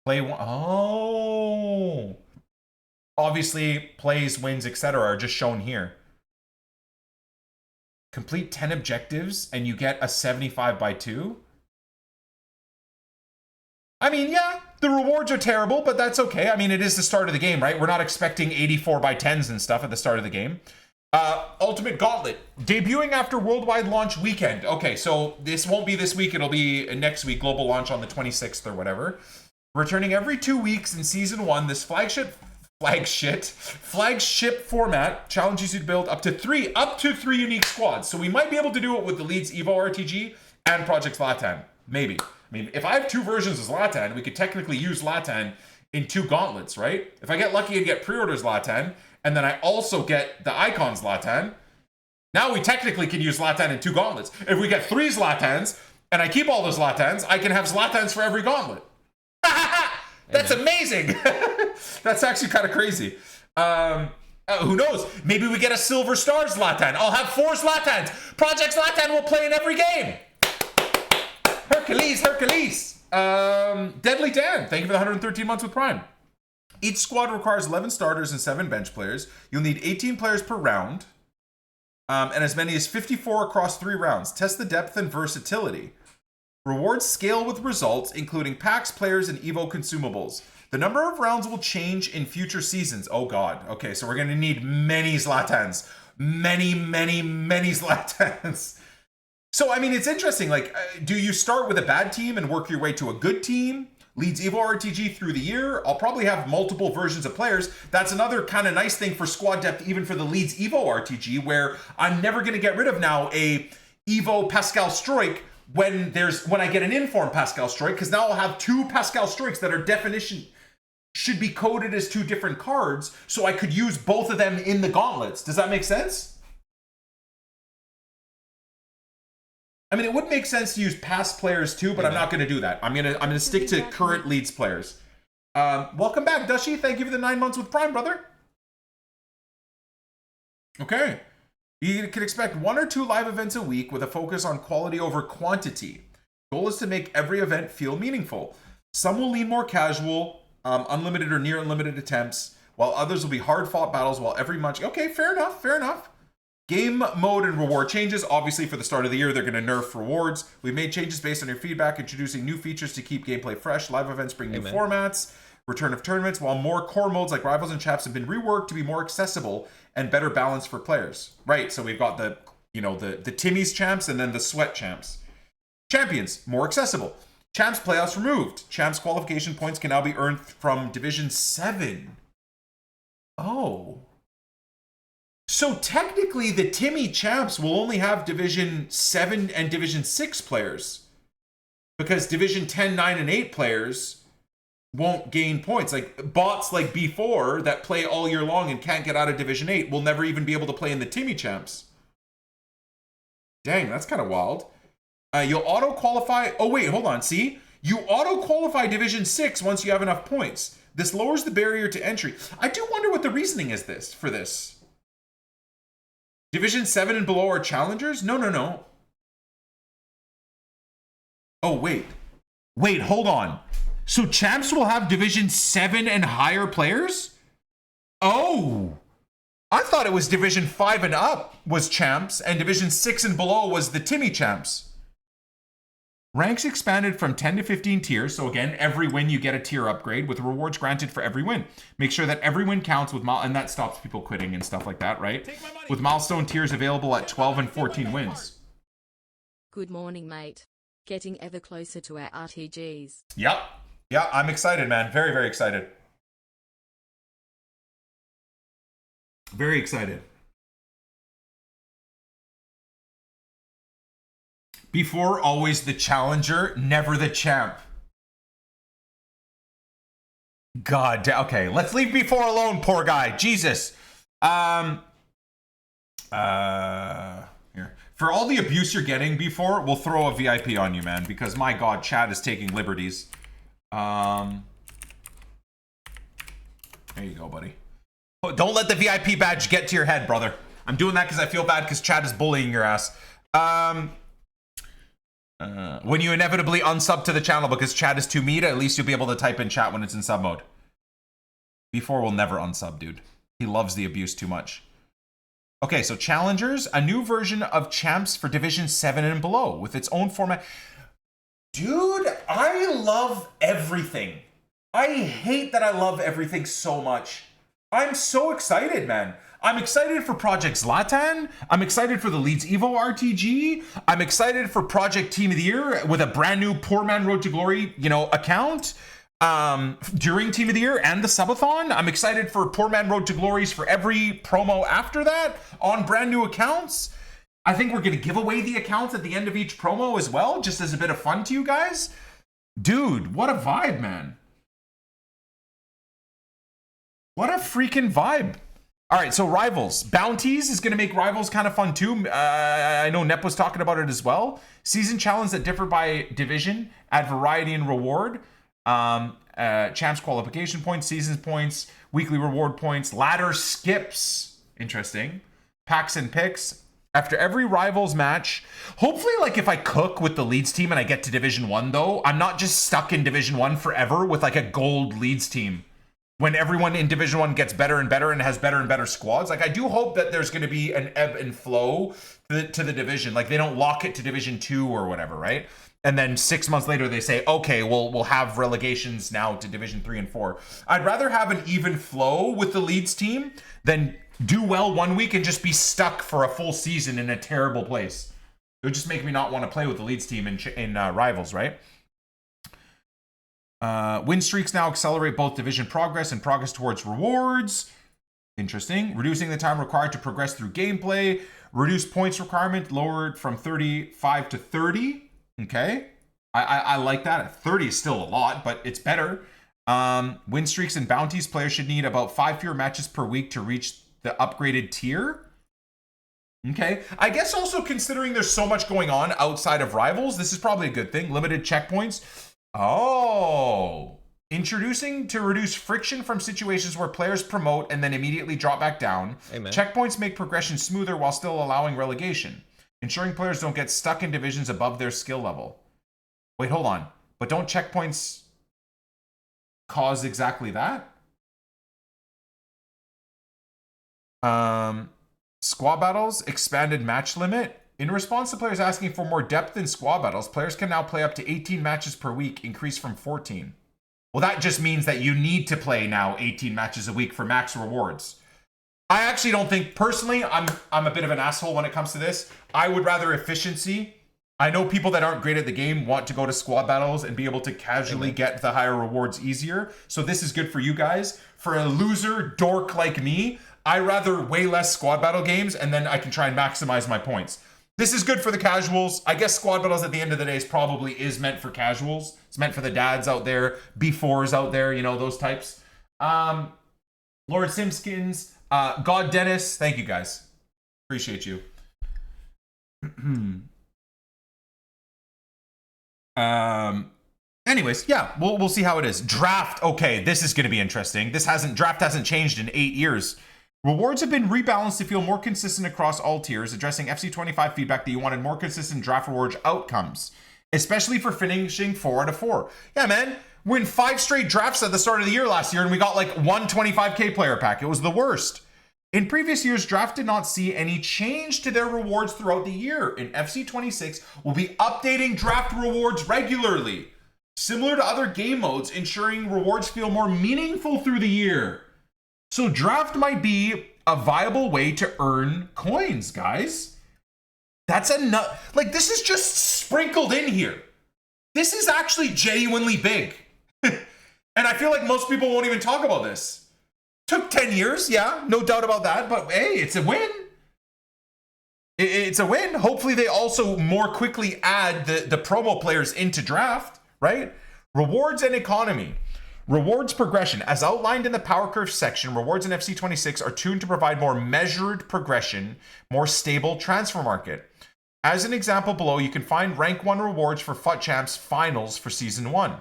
Play one. Oh. Obviously, plays, wins, etc. are just shown here. Complete 10 objectives and you get a 75x2. I mean, yeah, the rewards are terrible, but that's okay. I mean, it is the start of the game, right? We're not expecting 84x10s and stuff at the start of the game. Ultimate Gauntlet, debuting after worldwide launch weekend. Okay, so this won't be this week. It'll be next week, global launch on the 26th or whatever. Returning every 2 weeks in Season 1, this flagship format challenges you to build up to three unique squads. So we might be able to do it with the Leeds EVO RTG and Project Zlatan. Maybe. I mean, if I have 2 versions of Zlatan, we could technically use Zlatan in 2 gauntlets, right? If I get lucky and get pre-order Zlatan, and then I also get the Icon Zlatan, now we technically can use Zlatan in 2 gauntlets. If we get 3 Zlatans, and I keep all the Zlatans, I can have Zlatans for every gauntlet. That's amazing! That's actually kind of crazy. Who knows? Maybe we get a Silver Star Zlatan. I'll have 4 Zlatans. Project Zlatan will play in every game. Hercules. Deadly Dan, thank you for the 113 months with Prime. Each squad requires 11 starters and 7 bench players. You'll need 18 players per round, and as many as 54 across 3 rounds. Test the depth and versatility. Rewards scale with results, including packs, players, and EVO consumables. The number of rounds will change in future seasons. Oh god. Okay, so we're going to need many Zlatans. Many Zlatans. So, I mean, it's interesting. Like, do you start with a bad team and work your way to a good team? Leeds EVO RTG through the year. I'll probably have multiple versions of players. That's another kind of nice thing for squad depth, even for the Leeds EVO RTG, where I'm never going to get rid of now a EVO Pascal Stroik when I get an informed Pascal Stroik, because now I'll have 2 Pascal Stroiks that are definition should be coded as 2 different cards, so I could use both of them in the gauntlets. Does that make sense? I mean, it would make sense to use past players too, but I'm not going to do that. I'm gonna stick to current Leeds players. Welcome back, Dushy. Thank you for the 9 months with Prime, brother. Okay. You can expect 1 or 2 live events a week with a focus on quality over quantity. Goal is to make every event feel meaningful. Some will lean more casual, unlimited or near unlimited attempts, while others will be hard-fought battles while every match... Okay, fair enough. Game mode and reward changes. Obviously, for the start of the year, they're going to nerf rewards. We've made changes based on your feedback, introducing new features to keep gameplay fresh. Live events bring new formats. Return of tournaments, while more core modes like Rivals and Chaps have been reworked to be more accessible and better balanced for players. Right, so we've got the Timmy's champs and then the Sweat champs. Champions, more accessible. Champs playoffs removed. Champs qualification points can now be earned from Division 7. Oh. So technically, the Timmy champs will only have Division 7 and Division 6 players. Because Division 10, 9, and 8 players won't gain points. Like bots like B4 that play all year long and can't get out of Division 8 will never even be able to play in the Timmy Champs. Dang, that's kind of wild. You'll auto-qualify... Oh, wait, hold on. See? You auto-qualify Division 6 once you have enough points. This lowers the barrier to entry. I do wonder what the reasoning is for this. Division 7 and below are challengers? No. Oh, wait. Wait, hold on. So champs will have Division 7 and higher players? Oh! I thought it was Division 5 and up was champs, and Division 6 and below was the Timmy champs. Ranks expanded from 10 to 15 tiers. So again, every win you get a tier upgrade with rewards granted for every win. Make sure that every win counts with and that stops people quitting and stuff like that, right? With milestone tiers available at 12 and 14 wins. Good morning, mate. Getting ever closer to our RTGs. Yep. Yeah, I'm excited, man. Very, very excited. Very excited. Before, always the challenger, never the champ. God, okay, let's leave before alone, poor guy. Jesus. Here. For all the abuse you're getting before, we'll throw a VIP on you, man, because my God, Chad is taking liberties. There you go, buddy. Oh, don't let the VIP badge get to your head, brother. I'm doing that because I feel bad because Chad is bullying your ass. When you inevitably unsub to the channel because Chad is too mean, at least you'll be able to type in chat when it's in sub mode. Before will never unsub, dude. He loves the abuse too much. Okay, so challengers, a new version of champs for Division 7 and below with its own format. Dude, I love everything. I hate that I love everything so much. I'm so excited, man. I'm excited for Project Zlatan. I'm excited for the Leeds EVO RTG. I'm excited for Project Team of the Year with a brand new Poor Man Road to Glory, account during Team of the Year and the subathon. I'm excited for Poor Man Road to Glories for every promo after that on brand new accounts. I think we're going to give away the accounts at the end of each promo as well, just as a bit of fun to you guys. Dude, what a vibe, man. What a freaking vibe. All right, so Rivals. Bounties is going to make Rivals kind of fun too. I know Nep was talking about it as well. Season challenges that differ by division, add variety and reward. Champs qualification points, seasons points, weekly reward points, ladder skips. Interesting. Packs and picks. After every Rivals match, hopefully like if I cook with the Leeds team and I get to Division 1 though, I'm not just stuck in Division 1 forever with like a gold Leeds team. When everyone in Division 1 gets better and better and has better and better squads. Like, I do hope that there's going to be an ebb and flow to the division. Like, they don't lock it to Division 2 or whatever, right? And then 6 months later, they say, okay, we'll have relegations now to Division 3 and 4. I'd rather have an even flow with the Leeds team than do well one week and just be stuck for a full season in a terrible place. It would just make me not want to play with the Leeds team in Rivals, right? Win streaks now accelerate both division progress and progress towards rewards. Interesting. Reducing the time required to progress through gameplay. Reduced points requirement lowered from 35 to 30. Okay. I like that. 30 is still a lot, but it's better. Win streaks and bounties. Players should need about 5 fewer matches per week to reach the upgraded tier. Okay. I guess also considering there's so much going on outside of Rivals, this is probably a good thing. Limited checkpoints. Oh, introducing to reduce friction from situations where players promote and then immediately drop back down. Amen. Checkpoints make progression smoother while still allowing relegation, ensuring players don't get stuck in divisions above their skill level. Wait, hold on. But don't checkpoints cause exactly that? Squad battles, expanded match limit. In response to players asking for more depth in squad battles, players can now play up to 18 matches per week, increased from 14. Well, that just means that you need to play now 18 matches a week for max rewards. I actually don't think, personally, I'm a bit of an asshole when it comes to this. I would rather efficiency. I know people that aren't great at the game want to go to squad battles and be able to casually get the higher rewards easier. So this is good for you guys. For a loser dork like me, I rather way less squad battle games and then I can try and maximize my points. This is good for the casuals. I guess Squad Battles at the end of the day is meant for casuals. It's meant for the dads out there, B4s out there, you know, those types. Lord Simpkins, God Dennis, thank you guys. Appreciate you. Anyways, yeah, we'll see how it is. Draft, okay, this is going to be interesting. Draft hasn't changed in 8 years. Rewards have been rebalanced to feel more consistent across all tiers, addressing FC25 feedback that you wanted more consistent draft rewards outcomes, especially for finishing 4 out of 4. Yeah, man, we're in 5 straight drafts at the start of the year last year, and we got like one 25K player pack. It was the worst. In previous years, draft did not see any change to their rewards throughout the year. In FC26, we'll be updating draft rewards regularly, similar to other game modes, ensuring rewards feel more meaningful through the year. So draft might be a viable way to earn coins, guys. That's enough. Like, this is just sprinkled in here. This is actually genuinely big. And I feel like most people won't even talk about this. Took 10 years, yeah, no doubt about that. But hey, it's a win. It's a win. Hopefully they also more quickly add the promo players into draft, right? Rewards and economy. Rewards progression. As outlined in the power curve section, rewards in FC26 are tuned to provide more measured progression, more stable transfer market. As an example below, you can find rank 1 rewards for FUT Champs finals for season 1.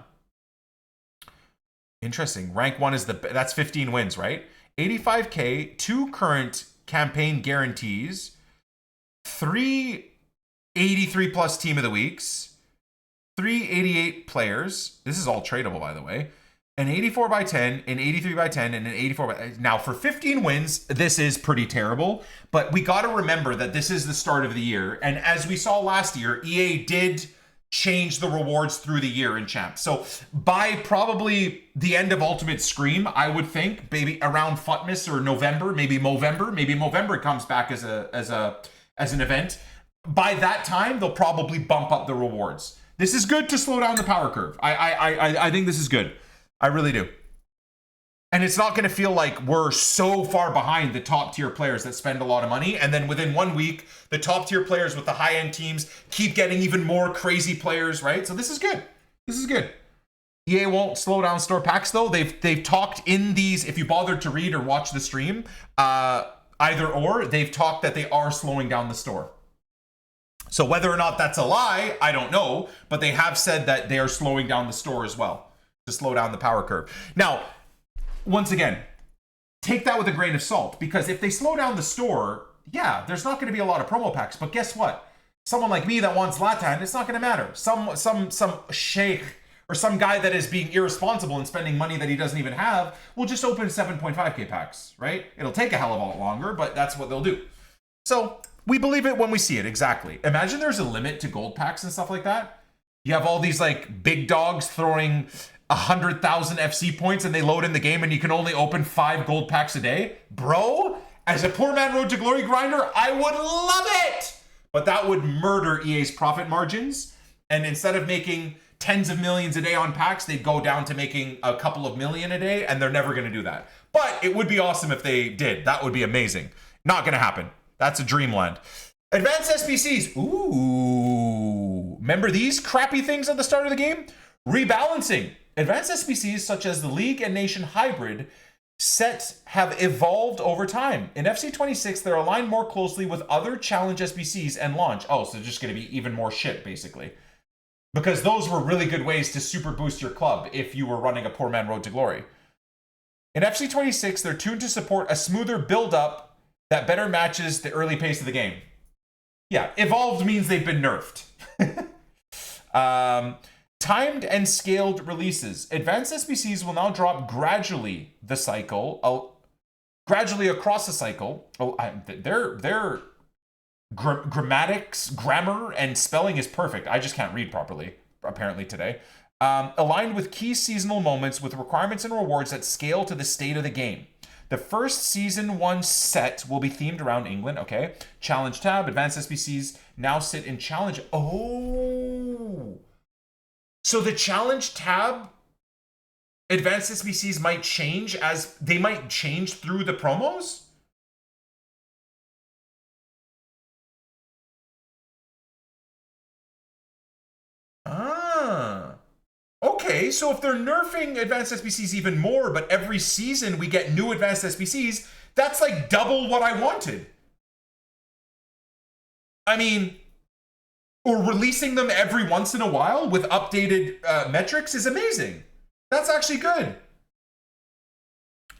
Interesting. Rank 1 is that's 15 wins, right? 85K, 2 current campaign guarantees, 3 83 plus team of the weeks, 3 88 players. This is all tradable, by the way. An 84 by 10, an 83 by 10, and an 84 by... Now, for 15 wins, this is pretty terrible, but we got to remember that this is the start of the year, and as we saw last year, EA did change the rewards through the year in Champ. So by probably the end of Ultimate Scream, I would think, maybe around Futmas or November, maybe Movember comes back as an event. By that time, they'll probably bump up the rewards. This is good to slow down the power curve. I think this is good. I really do. And it's not going to feel like we're so far behind the top tier players that spend a lot of money. And then within 1 week, the top tier players with the high end teams keep getting even more crazy players, right? So this is good. This is good. EA won't slow down store packs though. They've talked in these, if you bothered to read or watch the stream, either or, they've talked that they are slowing down the store. So whether or not that's a lie, I don't know. But they have said that they are slowing down the store as well to slow down the power curve. Now, once again, take that with a grain of salt, because if they slow down the store, yeah, there's not going to be a lot of promo packs. But guess what? Someone like me that wants Zlatan, it's not going to matter. Some sheikh or some guy that is being irresponsible and spending money that he doesn't even have will just open 7.5k packs, right? It'll take a hell of a lot longer, but that's what they'll do. So we believe it when we see it, exactly. Imagine there's a limit to gold packs and stuff like that. You have all these like big dogs throwing 100,000 FC points and they load in the game and you can only open 5 gold packs a day. Bro, as a poor man road to glory grinder, I would love it. But that would murder EA's profit margins. And instead of making tens of millions a day on packs, they'd go down to making a couple of million a day, and they're never going to do that. But it would be awesome if they did. That would be amazing. Not going to happen. That's a dreamland. Advanced SBCs. Ooh. Remember these crappy things at the start of the game? Rebalancing. Advanced SBCs such as the League and Nation Hybrid sets have evolved over time. In FC26, they're aligned more closely with other challenge SBCs and launch. Oh, so they're just going to be even more shit, basically. Because those were really good ways to super boost your club if you were running a poor man road to glory. In FC26, they're tuned to support a smoother build-up that better matches the early pace of the game. Yeah, evolved means they've been nerfed. Timed and scaled releases. Advanced SBCs will now drop gradually across the cycle. Their grammar and spelling is perfect. I just can't read properly, apparently, today. Aligned with key seasonal moments with requirements and rewards that scale to the state of the game. The first season 1 set will be themed around England. Okay. Challenge tab. Advanced SBCs now sit in challenge. Oh. So the challenge tab, advanced SBCs might change as they might change through the promos. okay, so if they're nerfing advanced SBCs even more, but every season we get new advanced SBCs, that's like double what I wanted. I mean, or releasing them every once in a while with updated metrics is amazing. That's actually good.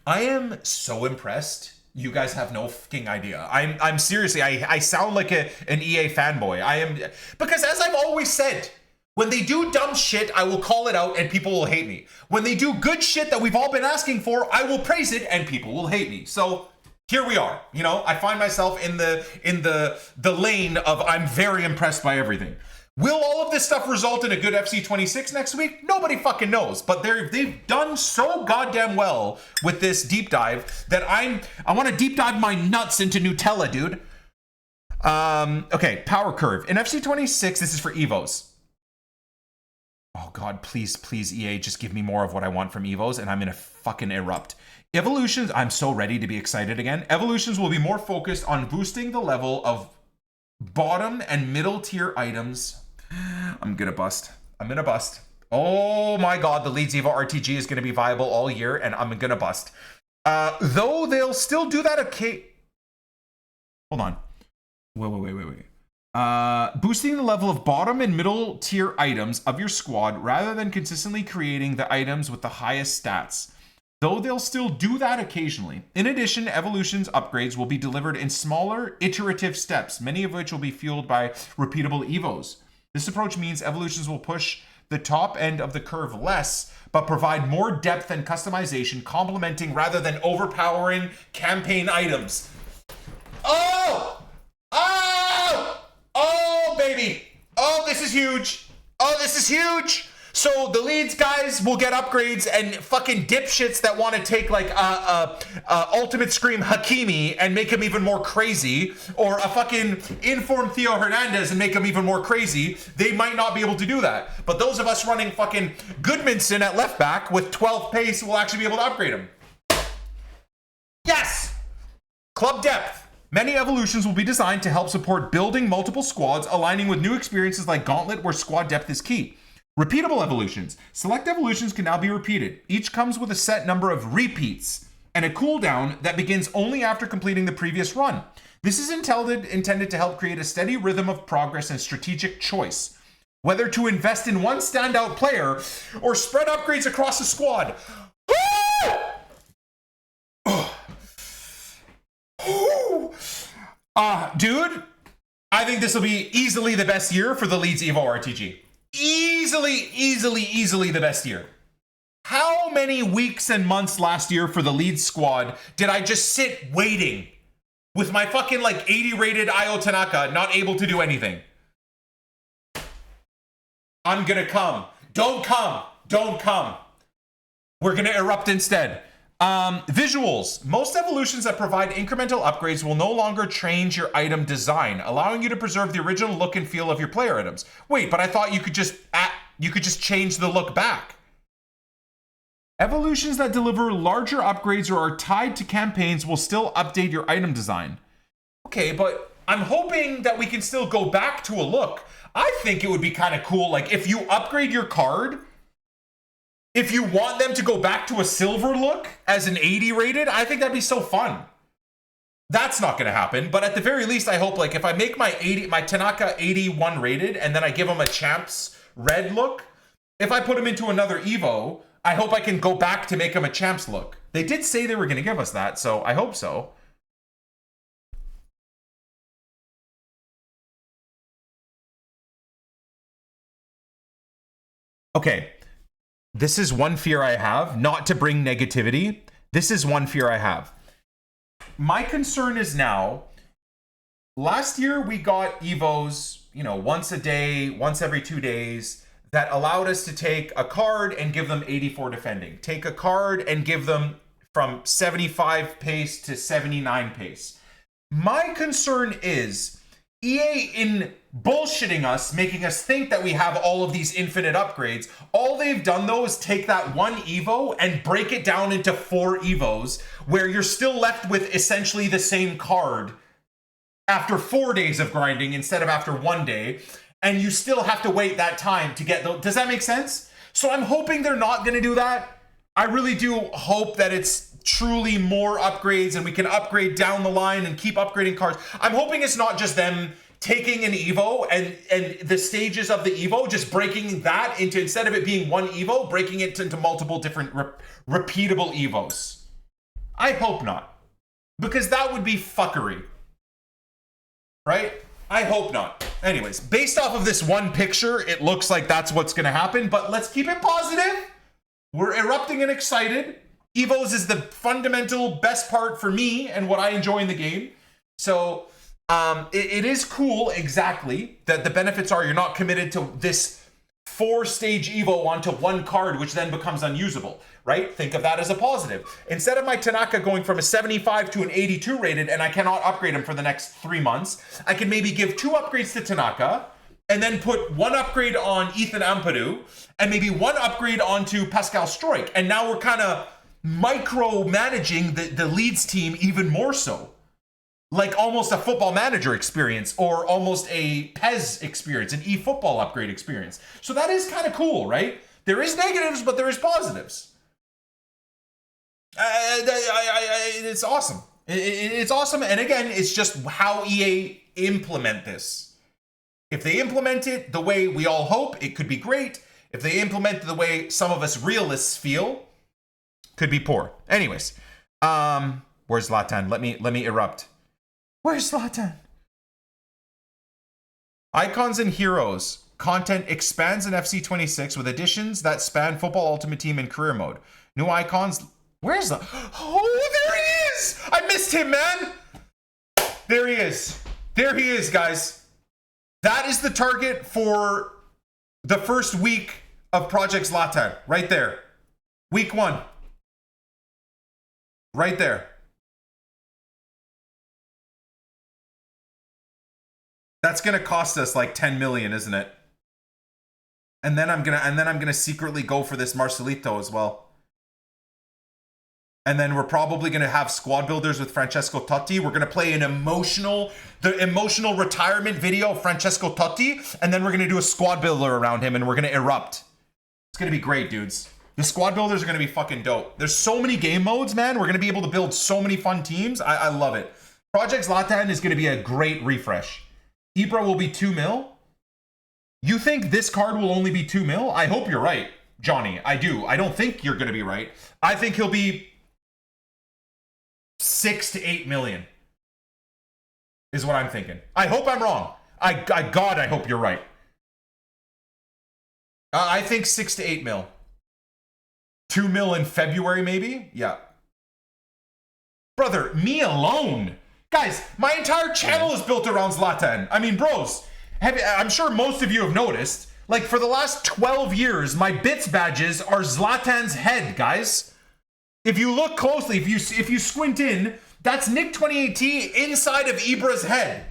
I am so impressed. You guys have no fucking idea. I'm seriously, I sound like an EA fanboy. I am, because as I've always said, when they do dumb shit, I will call it out and people will hate me. When they do good shit that we've all been asking for, I will praise it and people will hate me. So here we are. You know, I find myself in the lane of I'm very impressed by everything. Will all of this stuff result in a good FC26 next week? Nobody fucking knows. But they've done so goddamn well with this deep dive that I want to deep dive my nuts into Nutella, dude. Okay, power curve. In FC26, this is for EVOs. Oh God, please, please, EA, just give me more of what I want from EVOs and I'm gonna fucking erupt. Evolutions, I'm so ready to be excited again. Evolutions will be more focused on boosting the level of bottom and middle tier items. I'm gonna bust. I'm gonna bust. Oh my God, the Leeds EVO RTG is gonna be viable all year and I'm gonna bust. Though they'll still do that Hold on. Wait. Boosting the level of bottom and middle tier items of your squad rather than consistently creating the items with the highest stats. Though they'll still do that occasionally. In addition, Evolution's upgrades will be delivered in smaller, iterative steps, many of which will be fueled by repeatable EVOs. This approach means Evolutions will push the top end of the curve less, but provide more depth and customization, complementing rather than overpowering campaign items. Oh! Oh, baby. Oh, this is huge. Oh, this is huge. So the Leeds guys will get upgrades and fucking dipshits that want to take like Ultimate Scream Hakimi and make him even more crazy, or a fucking informed Theo Hernandez and make him even more crazy, they might not be able to do that. But those of us running fucking Goodmanson at left back with 12 pace will actually be able to upgrade him. Yes! Club depth. Many evolutions will be designed to help support building multiple squads, aligning with new experiences like Gauntlet, where squad depth is key. Repeatable evolutions. Select evolutions can now be repeated. Each comes with a set number of repeats and a cooldown that begins only after completing the previous run. This is intended to help create a steady rhythm of progress and strategic choice. Whether to invest in one standout player or spread upgrades across the squad. Dude, I think this will be easily the best year for the Leeds EVO RTG. Easily the best year. How many weeks and months last year for the Leeds squad did I just sit waiting with my fucking like 80 rated Ayo Tanaka not able to do anything? I'm gonna come. Don't come. We're gonna erupt instead. Visuals. Most evolutions that provide incremental upgrades will no longer change your item design, allowing you to preserve the original look and feel of your player items. Wait, but I thought you could just change the look back. Evolutions that deliver larger upgrades or are tied to campaigns will still update your item design. Okay, but I'm hoping that we can still go back to a look. I think it would be kind of cool, like if you upgrade your card, if you want them to go back to a silver look as an 80 rated, I think that'd be so fun. That's not going to happen, but at the very least, I hope like if I make my Tanaka 81 rated and then I give him a champs red look, if I put him into another Evo, I hope I can go back to make him a champs look. They did say they were going to give us that, so I hope so. Okay. This is one fear I have, not to bring negativity. This is one fear I have. My concern is now, last year we got EVOs, once a day, once every 2 days, that allowed us to take a card and give them 84 defending. Take a card and give them from 75 pace to 79 pace. My concern is EA in bullshitting us, making us think that we have all of these infinite upgrades. All they've done though is take that one Evo and break it down into 4 Evos, where you're still left with essentially the same card after 4 days of grinding instead of after 1 day, and you still have to wait that time to get the. Does that make sense? So I'm hoping they're not going to do that. I really do hope that it's truly more upgrades and we can upgrade down the line and keep upgrading cards. I'm hoping it's not just them taking an EVO and the stages of the EVO, just breaking that into, instead of it being one EVO, breaking it into multiple different repeatable EVOs. I hope not. Because that would be fuckery. Right? I hope not. Anyways, based off of this one picture, it looks like that's what's going to happen, but let's keep it positive. We're erupting and excited. EVOs is the fundamental best part for me and what I enjoy in the game. So it is cool, exactly, that the benefits are you're not committed to this 4-stage EVO onto one card, which then becomes unusable, right? Think of that as a positive. Instead of my Tanaka going from a 75 to an 82 rated and I cannot upgrade him for the next 3 months, I can maybe give 2 upgrades to Tanaka and then put 1 upgrade on Ethan Ampadu and maybe 1 upgrade onto Pascal Stroik. And now we're kind of micromanaging the Leeds team even more so. Like almost a Football Manager experience or almost a PES experience, an eFootball upgrade experience. So that is kind of cool, right? There is negatives, but there is positives. It's awesome. It's awesome. And again, it's just how EA implement this. If they implement it the way we all hope, it could be great. If they implement it the way some of us realists feel, could be poor. Anyways, where's Zlatan? Let me erupt. Where's Zlatan? Icons and Heroes. Content expands in FC26 with additions that span Football Ultimate Team and Career Mode. New icons. Where's the... Oh, there he is! I missed him, man! There he is. There he is, guys. That is the target for the first week of Project Zlatan. Right there. Week 1. Right there. That's gonna cost us like 10 million, isn't it? And then I'm gonna secretly go for this Marcelito as well. And then we're probably gonna have squad builders with Francesco Totti. We're gonna play the emotional retirement video of Francesco Totti, and then we're gonna do a squad builder around him, and we're gonna erupt. It's gonna be great, dudes. The squad builders are gonna be fucking dope. There's so many game modes, man. We're gonna be able to build so many fun teams. I love it. Project Zlatan is gonna be a great refresh. Ibra will be 2 mil. You think this card will only be 2 mil? I hope you're right, Johnny. I do. I don't think you're going to be right. I think he'll be 6 to 8 million is what I'm thinking. I hope I'm wrong. God, I hope you're right. I think 6 to 8 mil. 2 mil in February, maybe? Yeah. Brother, me alone. Guys, my entire channel is built around Zlatan. I mean, bros, I'm sure most of you have noticed, like for the last 12 years, my bits badges are Zlatan's head, guys. If you look closely, if you squint in, that's Nick 2018 inside of Ibra's head.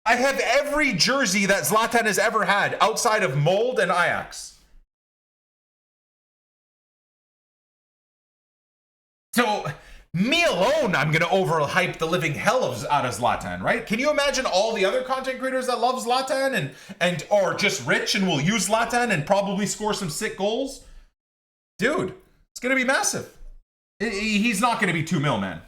I have every jersey that Zlatan has ever had outside of Mold and Ajax. So... me alone, I'm going to overhype the living hell out of Zlatan, right? Can you imagine all the other content creators that love Zlatan and or just rich and will use Zlatan and probably score some sick goals? Dude, it's going to be massive. He's not going to be 2 mil, man.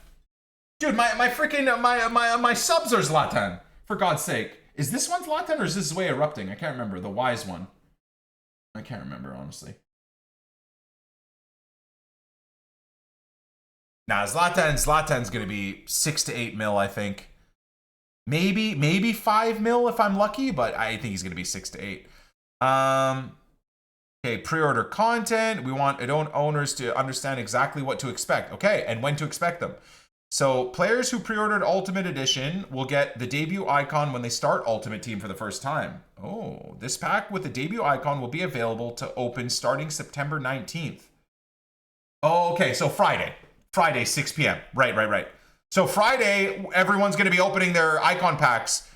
Dude, my freaking my subs are Zlatan, for God's sake. Is this one Zlatan or is this way erupting? I can't remember. The wise one. I can't remember, honestly. Nah, Zlatan's gonna be 6 to 8 mil, I think. Maybe 5 mil if I'm lucky, but I think he's gonna be 6 to 8. Okay, pre-order content. We want owners to understand exactly what to expect. Okay, and when to expect them. So players who pre-ordered Ultimate Edition will get the debut icon when they start Ultimate Team for the first time. Oh, this pack with the debut icon will be available to open starting September 19th. Oh, okay, so Friday, 6 p.m. Right. So Friday, everyone's going to be opening their icon packs.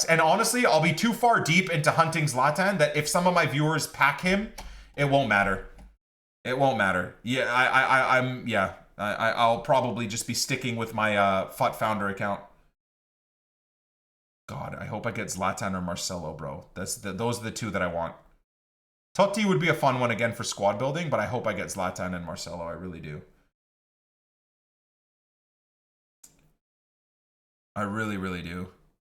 And honestly, I'll be too far deep into hunting Zlatan that if some of my viewers pack him, it won't matter. Yeah, I'll probably just be sticking with my FUT Founder account. God, I hope I get Zlatan or Marcelo, bro. Those are the two that I want. Totti would be a fun one again for squad building, but I hope I get Zlatan and Marcelo. I really do. I really, really do.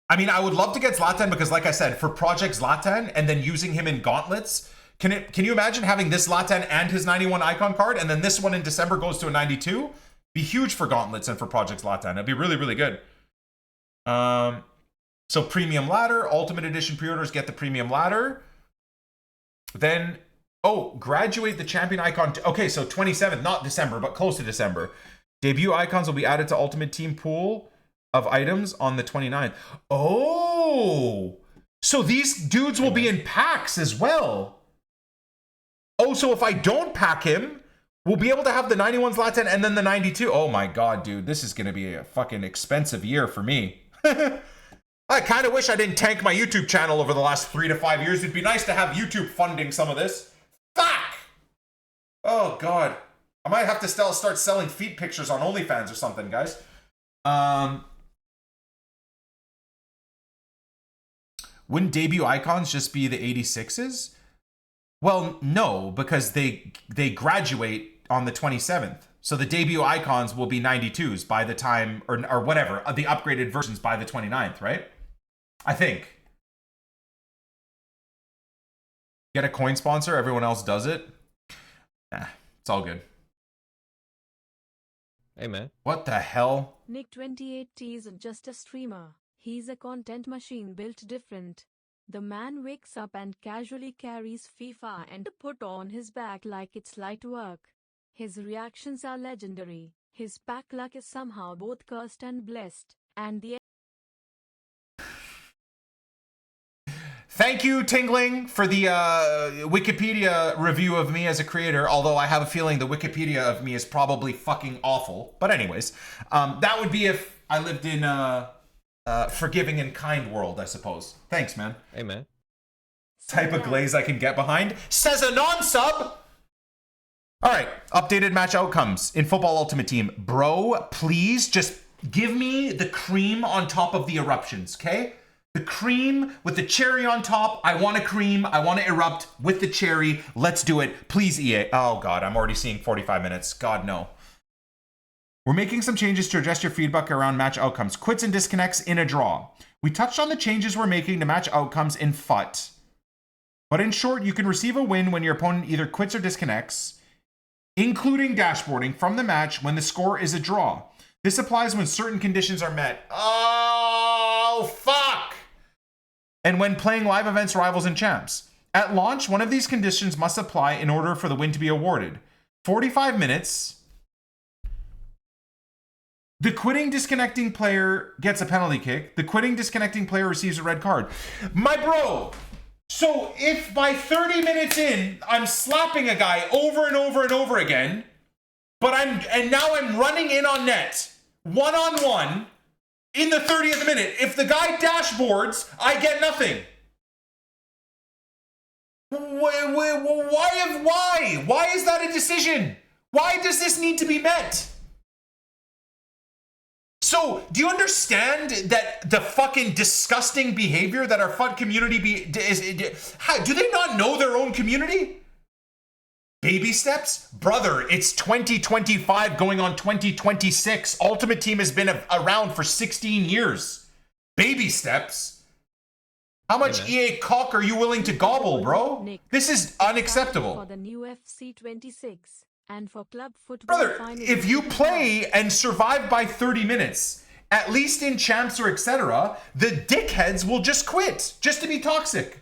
I mean, I would love to get Zlatan because, like I said, for Project Zlatan and then using him in gauntlets, can you imagine having this Zlatan and his 91 icon card, and then this one in December goes to a 92? Be huge for gauntlets and for Project Zlatan. It'd be really, really good. So premium ladder, ultimate edition pre-orders get the premium ladder. Then, oh, graduate the champion icon. Okay, so 27th, not December, but close to December. Debut icons will be added to ultimate team pool of items on the 29th. Oh, so these dudes will be in packs as well. Oh, so if I don't pack him, we'll be able to have the 91 Zlatan and then the 92. Oh my God, dude, this is going to be a fucking expensive year for me. I kind of wish I didn't tank my YouTube channel over the last 3 to 5 years. It'd be nice to have YouTube funding some of this. Fuck! Oh, God. I might have to start selling feet pictures on OnlyFans or something, guys. Wouldn't debut icons just be the 86s? Well, no, because they graduate on the 27th. So the debut icons will be 92s by the time, or whatever, the upgraded versions by the 29th, right? I think. Get a coin sponsor, everyone else does it. Nah, it's all good. Hey, man. What the hell? Nick 28T isn't just a streamer. He's a content machine built different. The man wakes up and casually carries FIFA and put on his back like it's light work. His reactions are legendary. His pack luck is somehow both cursed and blessed. And the Thank you, Tingling, for the Wikipedia review of me as a creator, although I have a feeling the Wikipedia of me is probably fucking awful. But anyways, that would be if I lived in a forgiving and kind world, I suppose. Thanks, man. Hey, man. Type of glaze I can get behind. Says a non-sub! All right, updated match outcomes in Football Ultimate Team. Bro, please just give me the cream on top of the eruptions, okay? The cream with the cherry on top. I want a cream. I want to erupt with the cherry. Let's do it. Please, EA. Oh, God, I'm already seeing 45 minutes. God, no. We're making some changes to address your feedback around match outcomes. Quits and disconnects in a draw. We touched on the changes we're making to match outcomes in FUT. But in short, you can receive a win when your opponent either quits or disconnects, including dashboarding from the match when the score is a draw. This applies when certain conditions are met. Oh, fuck! And when playing live events, rivals, and champs. At launch, one of these conditions must apply in order for the win to be awarded. 45 minutes. The quitting disconnecting player gets a penalty kick. The quitting disconnecting player receives a red card. My bro! So if by 30 minutes in, I'm slapping a guy over and over and over again, and now I'm running in on net, one-on-one, in the 30th minute, if the guy dashboards, I get nothing. Why? Why is that a decision? Why does this need to be met? So, do you understand that the fucking disgusting behavior that our FUT community do they not know their own community? Baby steps? Brother, it's 2025 going on 2026. Ultimate Team has been around for 16 years. Baby steps? How much EA cock are you willing to gobble, bro? This is unacceptable. For the new FC 26 and for club football. Brother, if you play and survive by 30 minutes, at least in champs or etc., the dickheads will just quit, just to be toxic.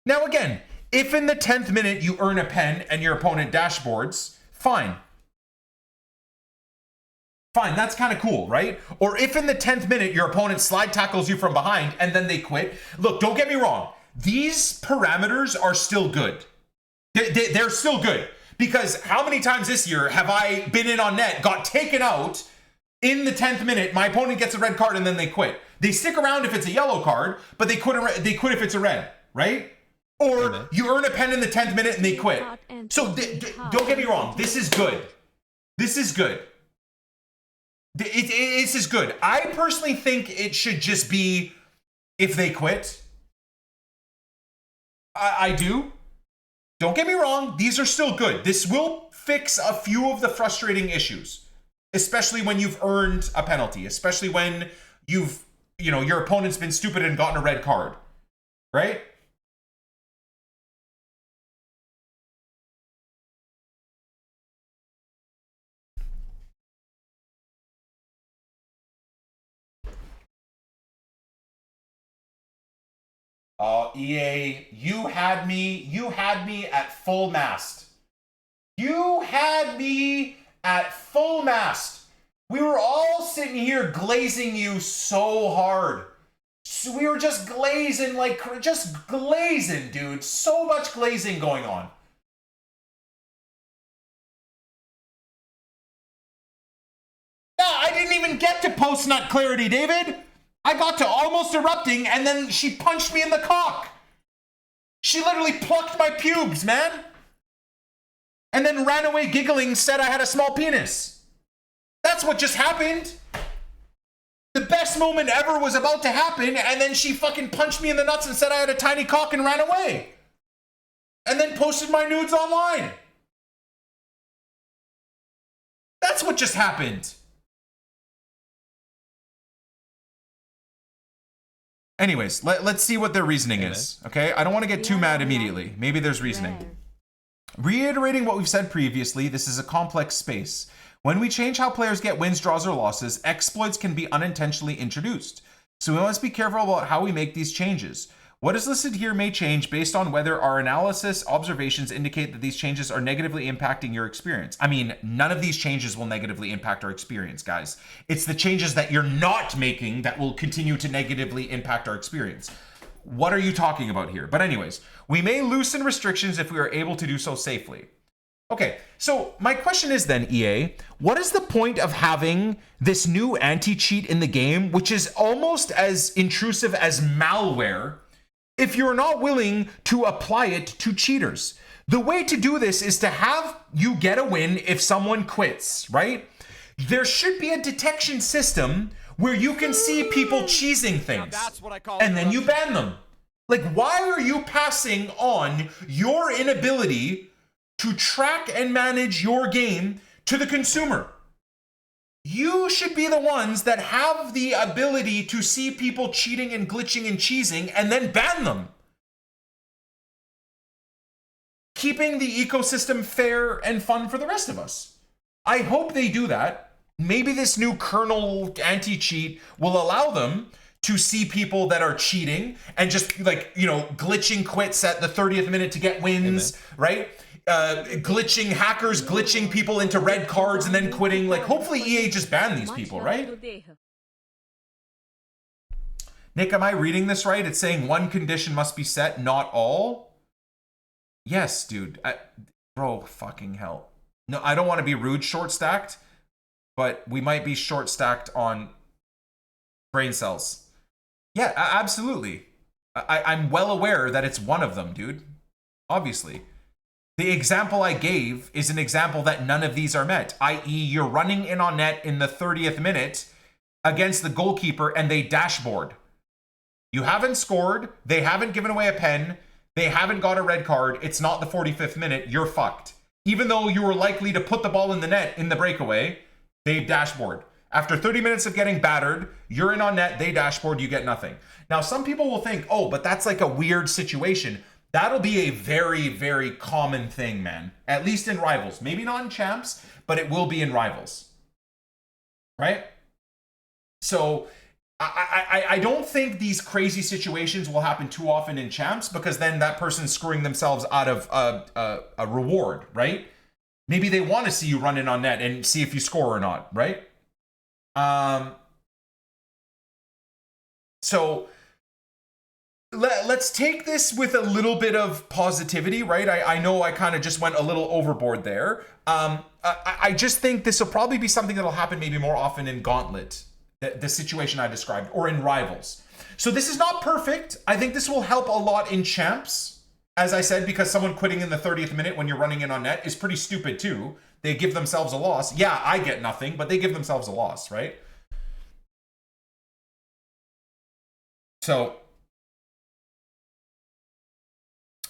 Now again, if in the 10th minute you earn a pen and your opponent dashboards, fine. Fine, that's kind of cool, right? Or if in the 10th minute your opponent slide tackles you from behind and then they quit. Look, don't get me wrong. These parameters are still good. They're still good. Because how many times this year have I been in on net, got taken out in the 10th minute, my opponent gets a red card and then they quit. They stick around if it's a yellow card, but they quit if it's a red, right? Or you earn a pen in the 10th minute and they quit. So don't get me wrong. This is good. This is good. This is good. I personally think it should just be if they quit. I do. Don't get me wrong. These are still good. This will fix a few of the frustrating issues, especially when you've earned a penalty, especially when your opponent's been stupid and gotten a red card, right? EA, you had me at full mast. You had me at full mast. We were all sitting here glazing you so hard. So we were just glazing, dude. So much glazing going on. Nah, I didn't even get to post-nut clarity, David. I got to almost erupting, and then she punched me in the cock. She literally plucked my pubes, man. And then ran away giggling, said I had a small penis. That's what just happened. The best moment ever was about to happen, and then she fucking punched me in the nuts and said I had a tiny cock and ran away. And then posted my nudes online. That's what just happened. Anyways, let's see what their reasoning is, okay? I don't want to get too mad immediately. Maybe there's reasoning. Reiterating what we've said previously, this is a complex space. When we change how players get wins, draws, or losses, exploits can be unintentionally introduced. So we must be careful about how we make these changes. What is listed here may change based on whether our analysis observations indicate that these changes are negatively impacting your experience. I mean, none of these changes will negatively impact our experience, guys. It's the changes that you're not making that will continue to negatively impact our experience. What are you talking about here? But anyways, we may loosen restrictions if we are able to do so safely. Okay, so my question is then, EA, what is the point of having this new anti-cheat in the game, which is almost as intrusive as malware, if you're not willing to apply it to cheaters? The way to do this is to have you get a win if someone quits, right? There should be a detection system where you can see people cheesing things, and then you ban them. Like, why are you passing on your inability to track and manage your game to the consumer? You should be the ones that have the ability to see people cheating and glitching and cheesing and then ban them. Keeping the ecosystem fair and fun for the rest of us. I hope they do that. Maybe this new kernel anti-cheat will allow them to see people that are cheating and just glitching quits at the 30th minute to get wins, right? Glitching hackers, glitching people into red cards and then quitting. Like, hopefully EA just ban these people, right? Nick, am I reading this right? It's saying one condition must be set, not all. Yes, dude. Bro, fucking hell. No, I don't want to be rude, short stacked, but we might be short stacked on brain cells. Yeah, absolutely. I'm well aware that it's one of them, dude. Obviously. The example I gave is an example that none of these are met, i.e. you're running in on net in the 30th minute against the goalkeeper and they dashboard. You haven't scored, they haven't given away a pen, they haven't got a red card, it's not the 45th minute, you're fucked. Even though you were likely to put the ball in the net in the breakaway, they dashboard. After 30 minutes of getting battered, you're in on net, they dashboard, you get nothing. Now, some people will think, oh, but that's like a weird situation. That'll be a very, very common thing, man. At least in Rivals. Maybe not in Champs, but it will be in Rivals. Right? So, I don't think these crazy situations will happen too often in Champs, because then that person's screwing themselves out of a reward, right? Maybe they want to see you run in on net and see if you score or not, right? So let's take this with a little bit of positivity, right? I know I kind of just went a little overboard there. I just think this will probably be something that'll happen maybe more often in Gauntlet, the situation I described, or in Rivals. So this is not perfect. I think this will help a lot in Champs, as I said, because someone quitting in the 30th minute when you're running in on net is pretty stupid too. They give themselves a loss. Yeah, I get nothing, but they give themselves a loss, right? So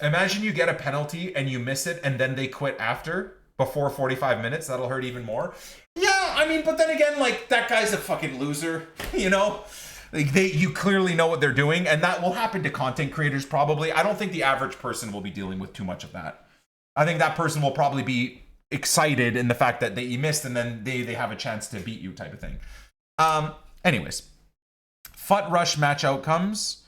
imagine you get a penalty and you miss it and then they quit after, before 45 minutes. That'll hurt even more. Yeah, I mean, but then again, like, that guy's a fucking loser, you know? Like, you clearly know what they're doing, and that will happen to content creators probably. I don't think the average person will be dealing with too much of that. I think that person will probably be excited in the fact that you missed and then they have a chance to beat you type of thing. Anyways, FUT Rush match outcomes.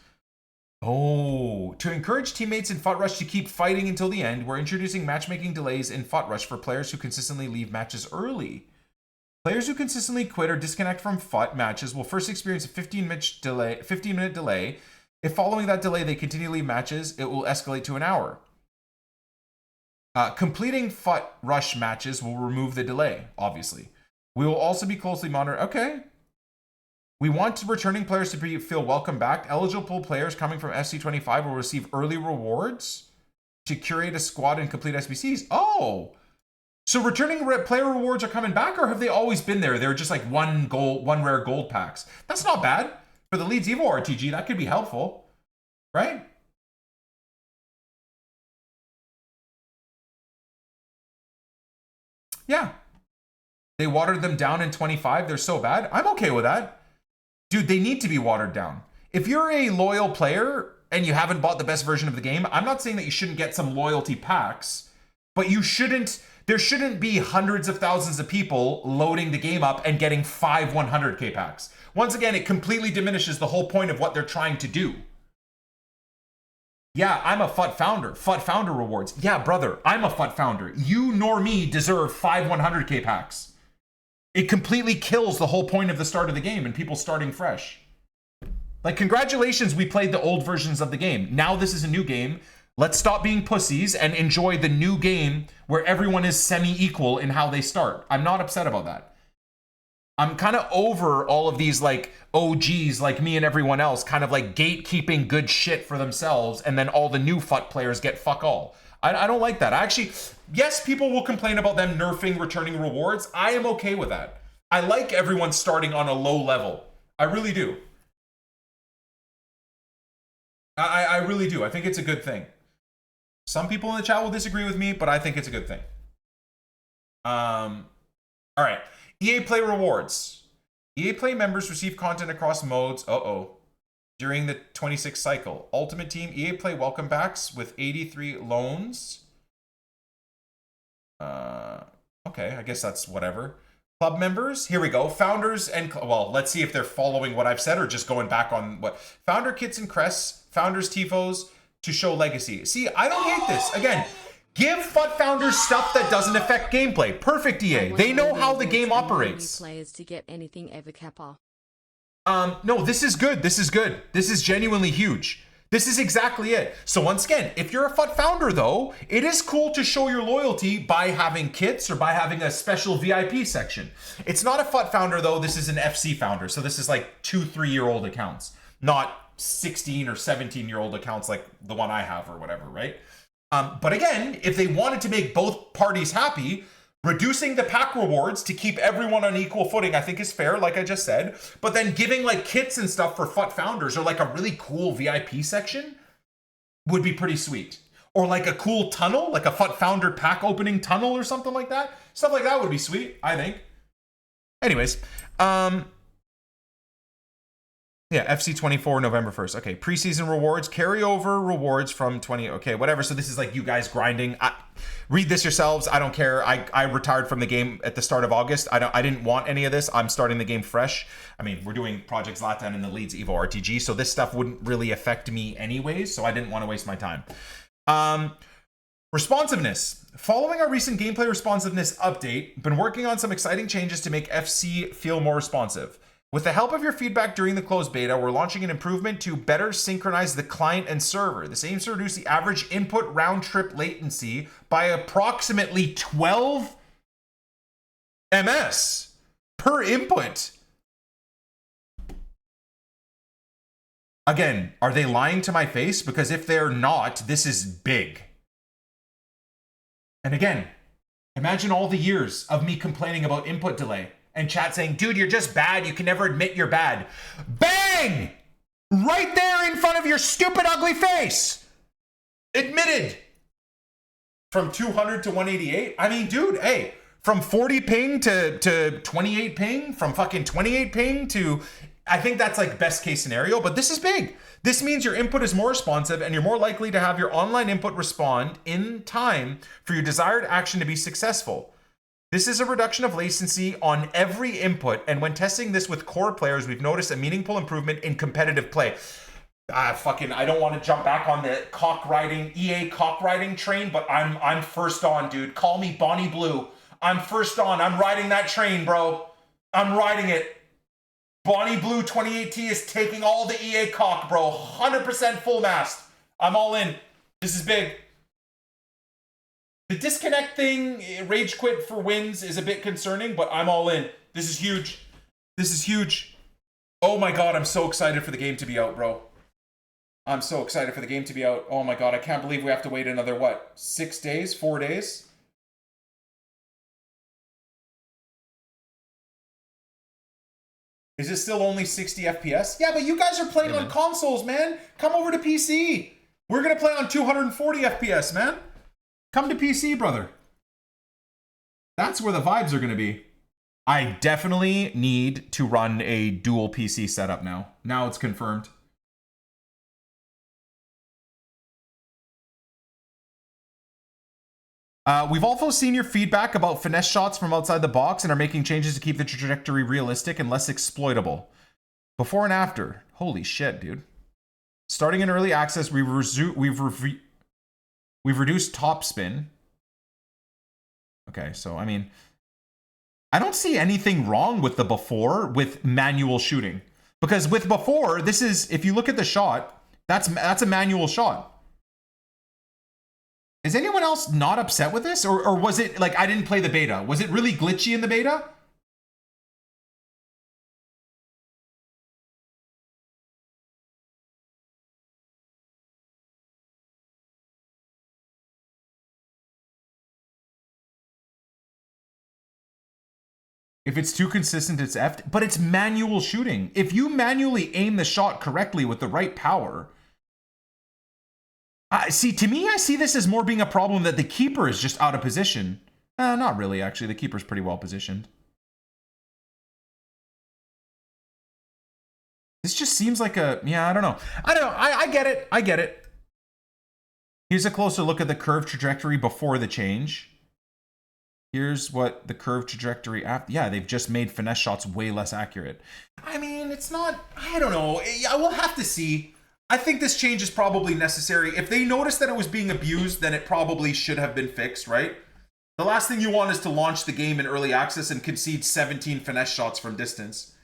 Oh, to encourage teammates in FUT Rush to keep fighting until the end, we're introducing matchmaking delays in FUT Rush for players who consistently leave matches early. Players who consistently quit or disconnect from FUT matches will first experience a 15-minute delay. If following that delay they continue to leave matches, it will escalate to an hour. Completing FUT Rush matches will remove the delay, obviously. We will also be closely monitoring. Okay. We want returning players to feel welcome back. Eligible players coming from FC25 will receive early rewards to curate a squad and complete SBCs. Oh, so returning player rewards are coming back, or have they always been there? They're just like one rare gold packs. That's not bad. For the Leeds EVO RTG, that could be helpful, right? Yeah. They watered them down in 25. They're so bad. I'm okay with that. Dude, they need to be watered down. If you're a loyal player and you haven't bought the best version of the game, I'm not saying that you shouldn't get some loyalty packs, but there shouldn't be hundreds of thousands of people loading the game up and getting 5 100k packs. Once again, it completely diminishes the whole point of what they're trying to do. Yeah, I'm a FUT founder. FUT founder rewards. Yeah, brother, I'm a FUT founder. You nor me deserve 5 100k packs. It completely kills the whole point of the start of the game and people starting fresh. Like, congratulations, we played the old versions of the game. Now this is a new game. Let's stop being pussies and enjoy the new game where everyone is semi-equal in how they start. I'm not upset about that. I'm kind of over all of these like OGs like me and everyone else kind of like gatekeeping good shit for themselves, and then all the new FUT players get fuck all. I don't like that. Actually, yes, people will complain about them nerfing returning rewards. I am okay with that. I like everyone starting on a low level. I really do. I really do. I think it's a good thing. Some people in the chat will disagree with me, but I think it's a good thing. All right. EA Play rewards. EA Play members receive content across modes. During the 26th cycle. Ultimate Team EA Play welcome packs with 83 loans. Okay, I guess that's whatever. Club members, here we go. Founders and, well, let's see if they're following what I've said or just going back on what. Founder kits and crests, founders tifos to show legacy. See, I don't hate this. Again, give FUT founders stuff that doesn't affect gameplay. Perfect, EA. They know how the game operates. Players to get anything ever kappa. No, this is good. This is good. This is genuinely huge. This is exactly it. So once again, if you're a FUT founder though, it is cool to show your loyalty by having kits or by having a special VIP section. It's not a FUT founder though, this is an FC founder. So this is like 2-3-year-old accounts, not 16 or 17-year-old accounts like the one I have or whatever, right? But again, if they wanted to make both parties happy, reducing the pack rewards to keep everyone on equal footing, I think is fair, like I just said. But then giving like kits and stuff for FUT founders or like a really cool VIP section would be pretty sweet. Or like a cool tunnel, like a FUT founder pack opening tunnel or something like that. Stuff like that would be sweet, I think. Anyways, yeah, FC24, November 1st. Okay, preseason rewards, carryover rewards from 20. Okay, whatever. So this is like you guys grinding. Read this yourselves. I don't care. I retired from the game at the start of August. I didn't want any of this. I'm starting the game fresh. I mean, we're doing Project Zlatan in the Leeds EVO RTG, so this stuff wouldn't really affect me anyways, so I didn't want to waste my time. Responsiveness. Following our recent gameplay responsiveness update, been working on some exciting changes to make FC feel more responsive. With the help of your feedback during the closed beta, we're launching an improvement to better synchronize the client and server. This aims to reduce the average input round-trip latency by approximately 12 ms per input. Again, are they lying to my face? Because if they're not, this is big. And again, imagine all the years of me complaining about input delay and chat saying, dude, you're just bad. You can never admit you're bad. Bang! Right there in front of your stupid, ugly face. Admitted. From 200 to 188. I mean, dude, hey, from 40 ping to 28 ping, from fucking 28 ping to, I think that's like best case scenario, but this is big. This means your input is more responsive and you're more likely to have your online input respond in time for your desired action to be successful. This is a reduction of latency on every input, and when testing this with core players, we've noticed a meaningful improvement in competitive play. I don't want to jump back on the EA cock riding train, but I'm first on, dude. Call me Bonnie Blue. I'm first on. I'm riding that train, bro. I'm riding it. Bonnie Blue 28T is taking all the EA cock, bro. 100% full mast. I'm all in. This is big. The disconnect thing, rage quit for wins, is a bit concerning, but I'm all in. This is huge. This is huge. Oh my god, I'm so excited for the game to be out, bro. I'm so excited for the game to be out. Oh my god, I can't believe we have to wait another, what, 6 days? 4 days? Is it still only 60 FPS? Yeah, but you guys are playing on consoles, man. Come over to PC. We're going to play on 240 FPS, man. Come to PC, brother. That's where the vibes are going to be. I definitely need to run a dual PC setup now. Now it's confirmed. We've also seen your feedback about finesse shots from outside the box and are making changes to keep the trajectory realistic and less exploitable. Before and after. Holy shit, dude. Starting in early access, we've reduced top spin. Okay, so I mean, I don't see anything wrong with the before with manual shooting. Because with before, this is, if you look at the shot, that's a manual shot. Is anyone else not upset with this? Or was it like I didn't play the beta? Was it really glitchy in the beta? If it's too consistent, it's effed. But it's manual shooting. If you manually aim the shot correctly with the right power. See, to me, I see this as more being a problem that the keeper is just out of position. Not really, actually. The keeper's pretty well positioned. This just seems like a... Yeah, I don't know. I get it. I get it. Here's a closer look at the curve trajectory before the change. Here's what the curve trajectory after. Yeah, they've just made finesse shots way less accurate. I mean, it's not... I don't know. I will have to see. I think this change is probably necessary. If they noticed that it was being abused, then it probably should have been fixed, right? The last thing you want is to launch the game in early access and concede 17 finesse shots from distance.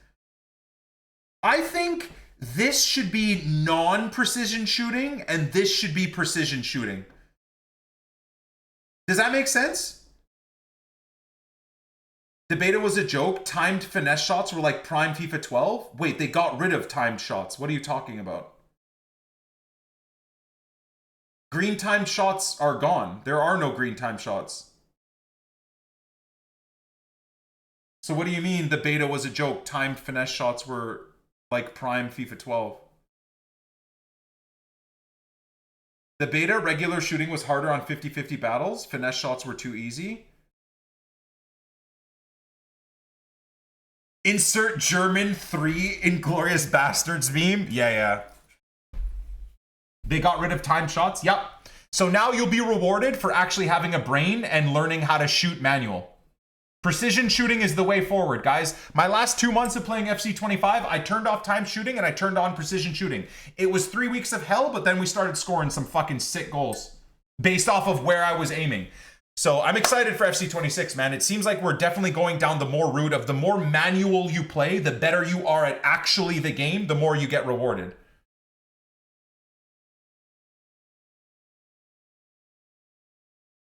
I think this should be non-precision shooting, and this should be precision shooting. Does that make sense? The beta was a joke. Timed finesse shots were like prime FIFA 12? Wait, they got rid of timed shots. What are you talking about? Green timed shots are gone. There are no green time shots. So what do you mean the beta was a joke? Timed finesse shots were like prime FIFA 12. The beta regular shooting was harder on 50-50 battles. Finesse shots were too easy. Insert German 3 Inglorious Bastards meme. Yeah. They got rid of time shots. Yep. So now you'll be rewarded for actually having a brain and learning how to shoot manual. Precision shooting is the way forward, guys. My last 2 months of playing FC25, I turned off time shooting and I turned on precision shooting. It was 3 weeks of hell, but then we started scoring some fucking sick goals based off of where I was aiming. So I'm excited for FC26, man. It seems like we're definitely going down the more route of the more manual you play, the better you are at actually the game, the more you get rewarded.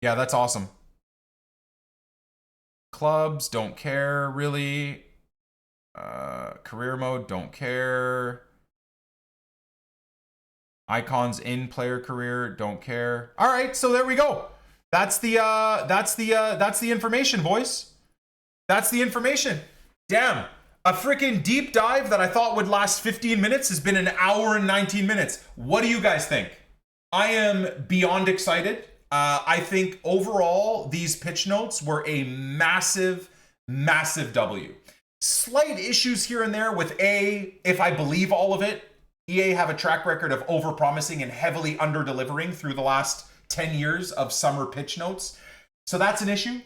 Yeah, that's awesome. Clubs, don't care, really. Career mode, don't care. Icons in player career, don't care. All right, so there we go. That's the information, boys. That's the information. Damn. A freaking deep dive that I thought would last 15 minutes has been an hour and 19 minutes. What do you guys think? I am beyond excited. I think overall, these pitch notes were a massive, massive W. Slight issues here and there with if I believe all of it, EA have a track record of overpromising and heavily under-delivering through the last 10 years of summer pitch notes. So that's an issue.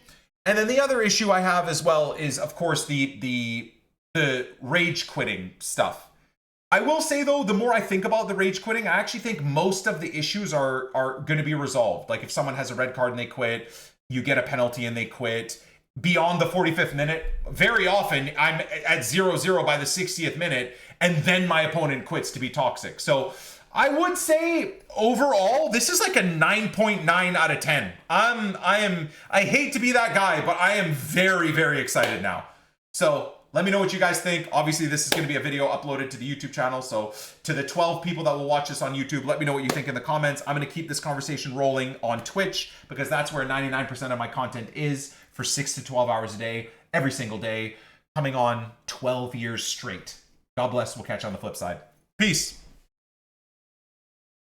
And then the other issue I have as well is, of course, the rage quitting stuff. I will say, though, the more I think about the rage quitting, I actually think most of the issues are going to be resolved. Like if someone has a red card and they quit, you get a penalty and they quit. Beyond the 45th minute, very often I'm at 0-0 by the 60th minute, and then my opponent quits to be toxic. So I would say overall, this is like a 9.9 out of 10. I hate to be that guy, but I am very, very excited now. So let me know what you guys think. Obviously, this is going to be a video uploaded to the YouTube channel. So to the 12 people that will watch this on YouTube, let me know what you think in the comments. I'm going to keep this conversation rolling on Twitch because that's where 99% of my content is for 6 to 12 hours a day, every single day, coming on 12 years straight. God bless. We'll catch you on the flip side. Peace.